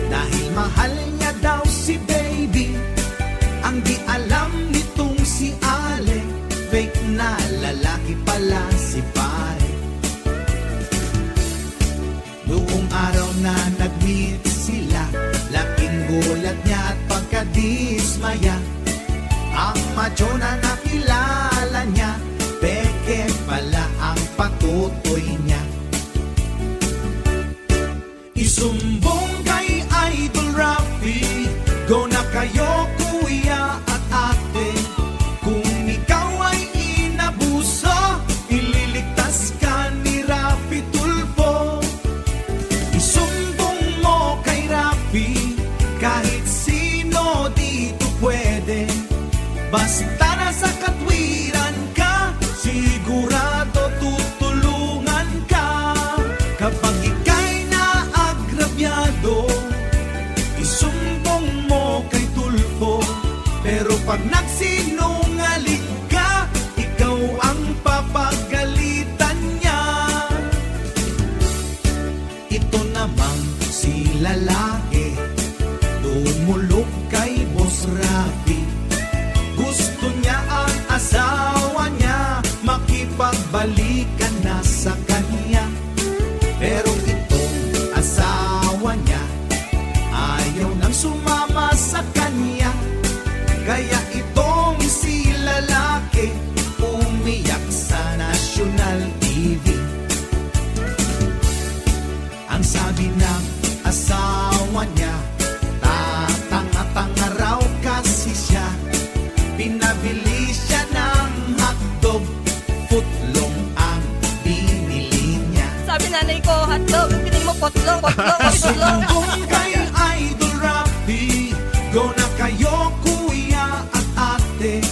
dahil mahal niya daw si baby. Ang di alam nitong si Ale, fake na lalaki pala si pare. Noong araw na nag-meet sila, laking gulat niya at pagkadismaya. Ang macho na nakilala niya, peke pala ang patutoy niya. Isumbong kay Idol Rafi, go na kayo kuya at ate. Kung ikaw ay inabuso, ililigtas ka ni Rafi Tulfo. Isumbong mo kay Rafi, kahit sino dito pwede. Basta nasa katwiran ka, sigurado tutulungan ka. Kapag pag nagsinungaling ka, ikaw ang papagalitan niya. Ito namang si lalaki, tumulog kay Boss Rafi. Gusto niya ang asawa niya, makipagbalikan na sa kanya. Pero itong asawa niya, ayaw nang sumama sa kanya. Kaya itong si lalaki, umiyak sa National TV. Ang sabi ng asawa niya, tatanga-tanga raw kasi siya. Pinabili siya ng hotdog, footlong ang binili niya. Sabi nanay ko, hotdog, pinili mo potlong, potlong, potlong. Sumbong kay Idol Rafi, go na kayo kuya at ate.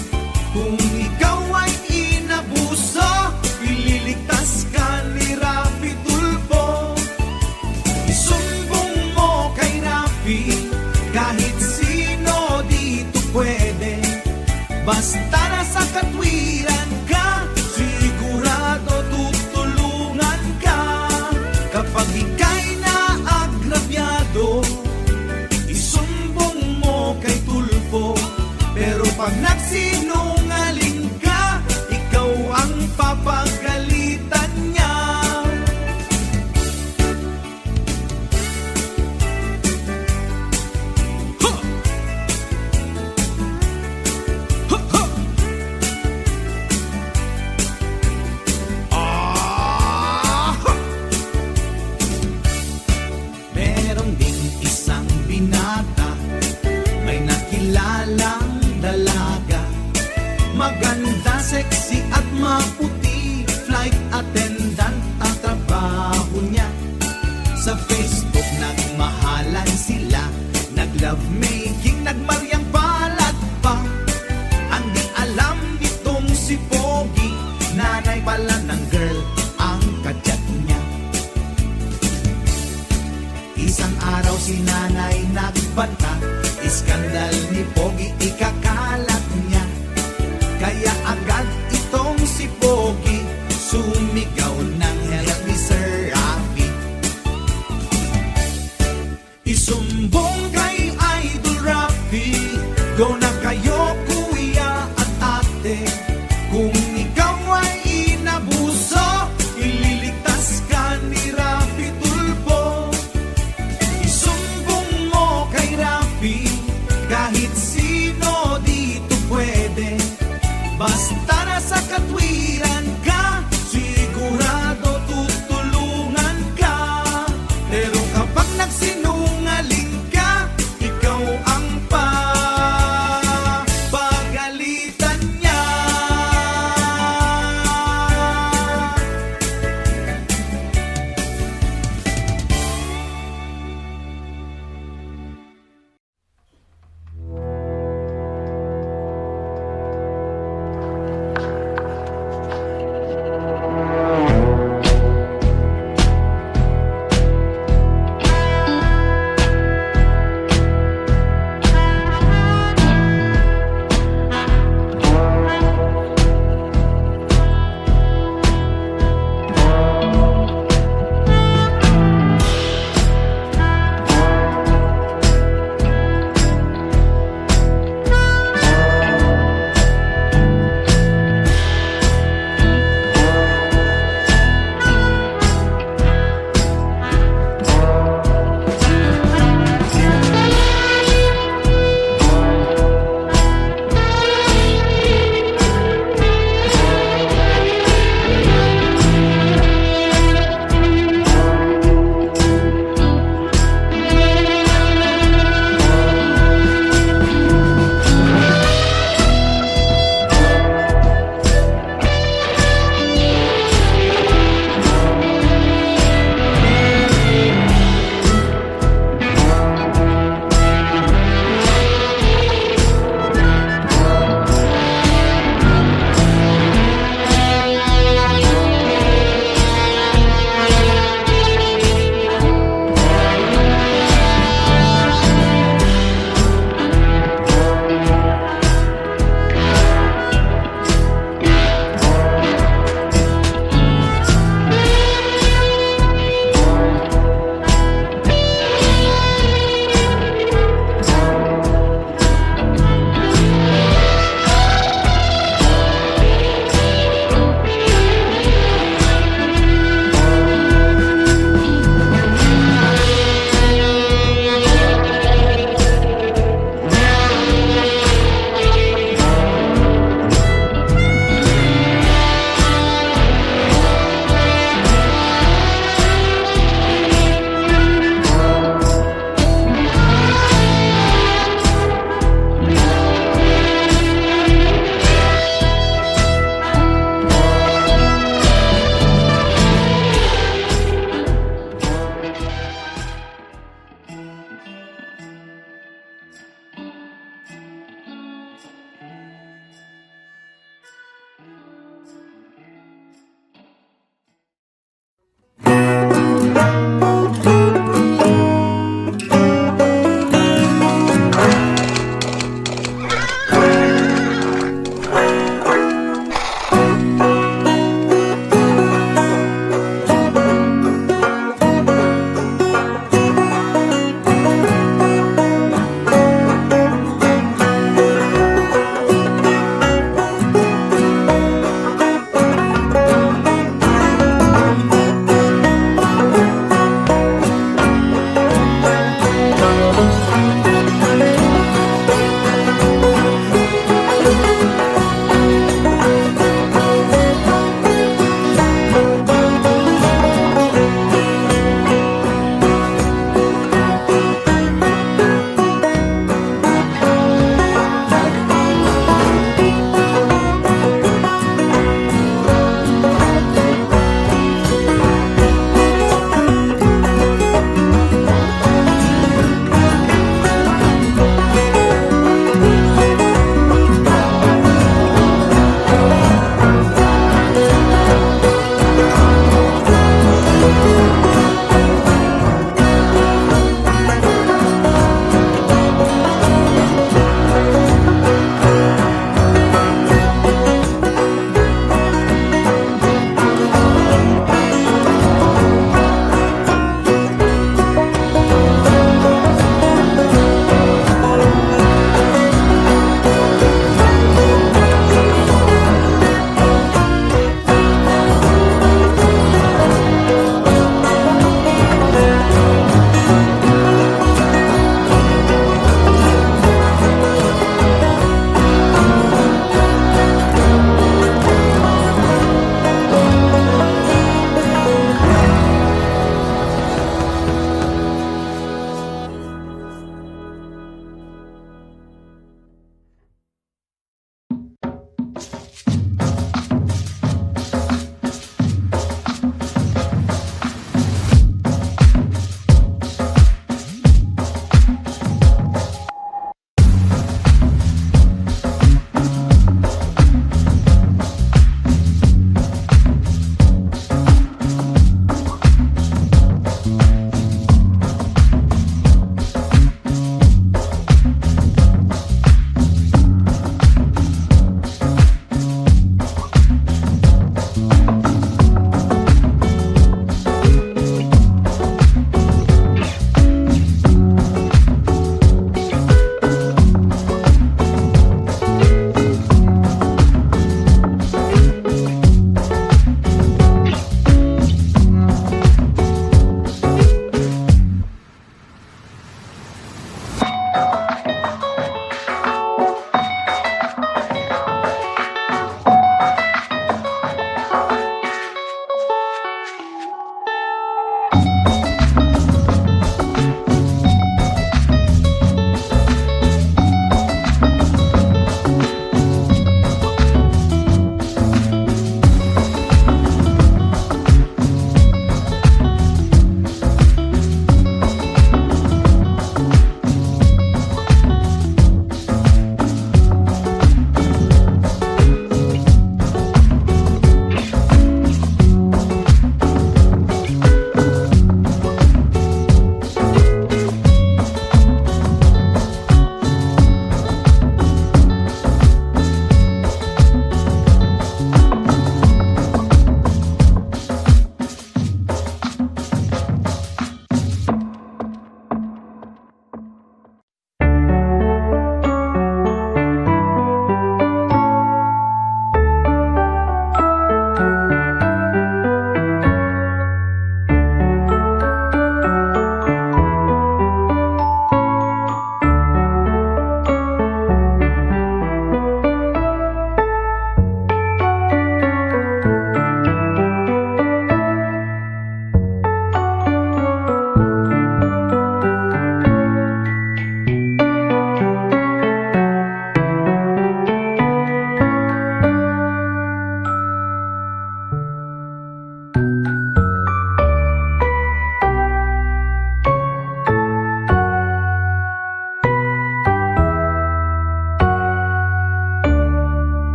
Kung ikaw ay inabuso, ililigtas ka ni Rafi Tulfo. Isumbong mo kay Rafi, kahit sino dito pwede. Basta nasa katwiran ka, sigurado tutulungan ka. Kapag ika'y naagrabyado, isumbong mo kay Tulfo. Pero pag nagsinungaling ka, ikaw ang papagalitan niya. Huh! Huh, huh! Huh! Meron ding isang binata, may nakilalang dalaga. Maganda, sexy at maputi, flight attendant ang trabaho niya. Sa Facebook nagmahalan sila, nag-lovemaking, nagmaryang balat pa. Ang di alam nitong si Pogi, nanay pala ng girl ang kachat niya. Isang araw si nanay nagbanta, iskandal ni Pogi ikakalat niya. Kaya agad itong si Pogi, sumigaw ng help ni Sir Rafi. Isumbong kay Idol Rafi, go na kayo kuya at ate. Kung ikaw ay inabuso, ililigtas ka ni Rafi Tulfo. Isumbong mo kay Rafi, kahit sino dito pwede. Basta nasa katwiran ka, sigurado tutulungan ka. Pero kapag nagsinungaling ka, ikaw ang papagalitan niya.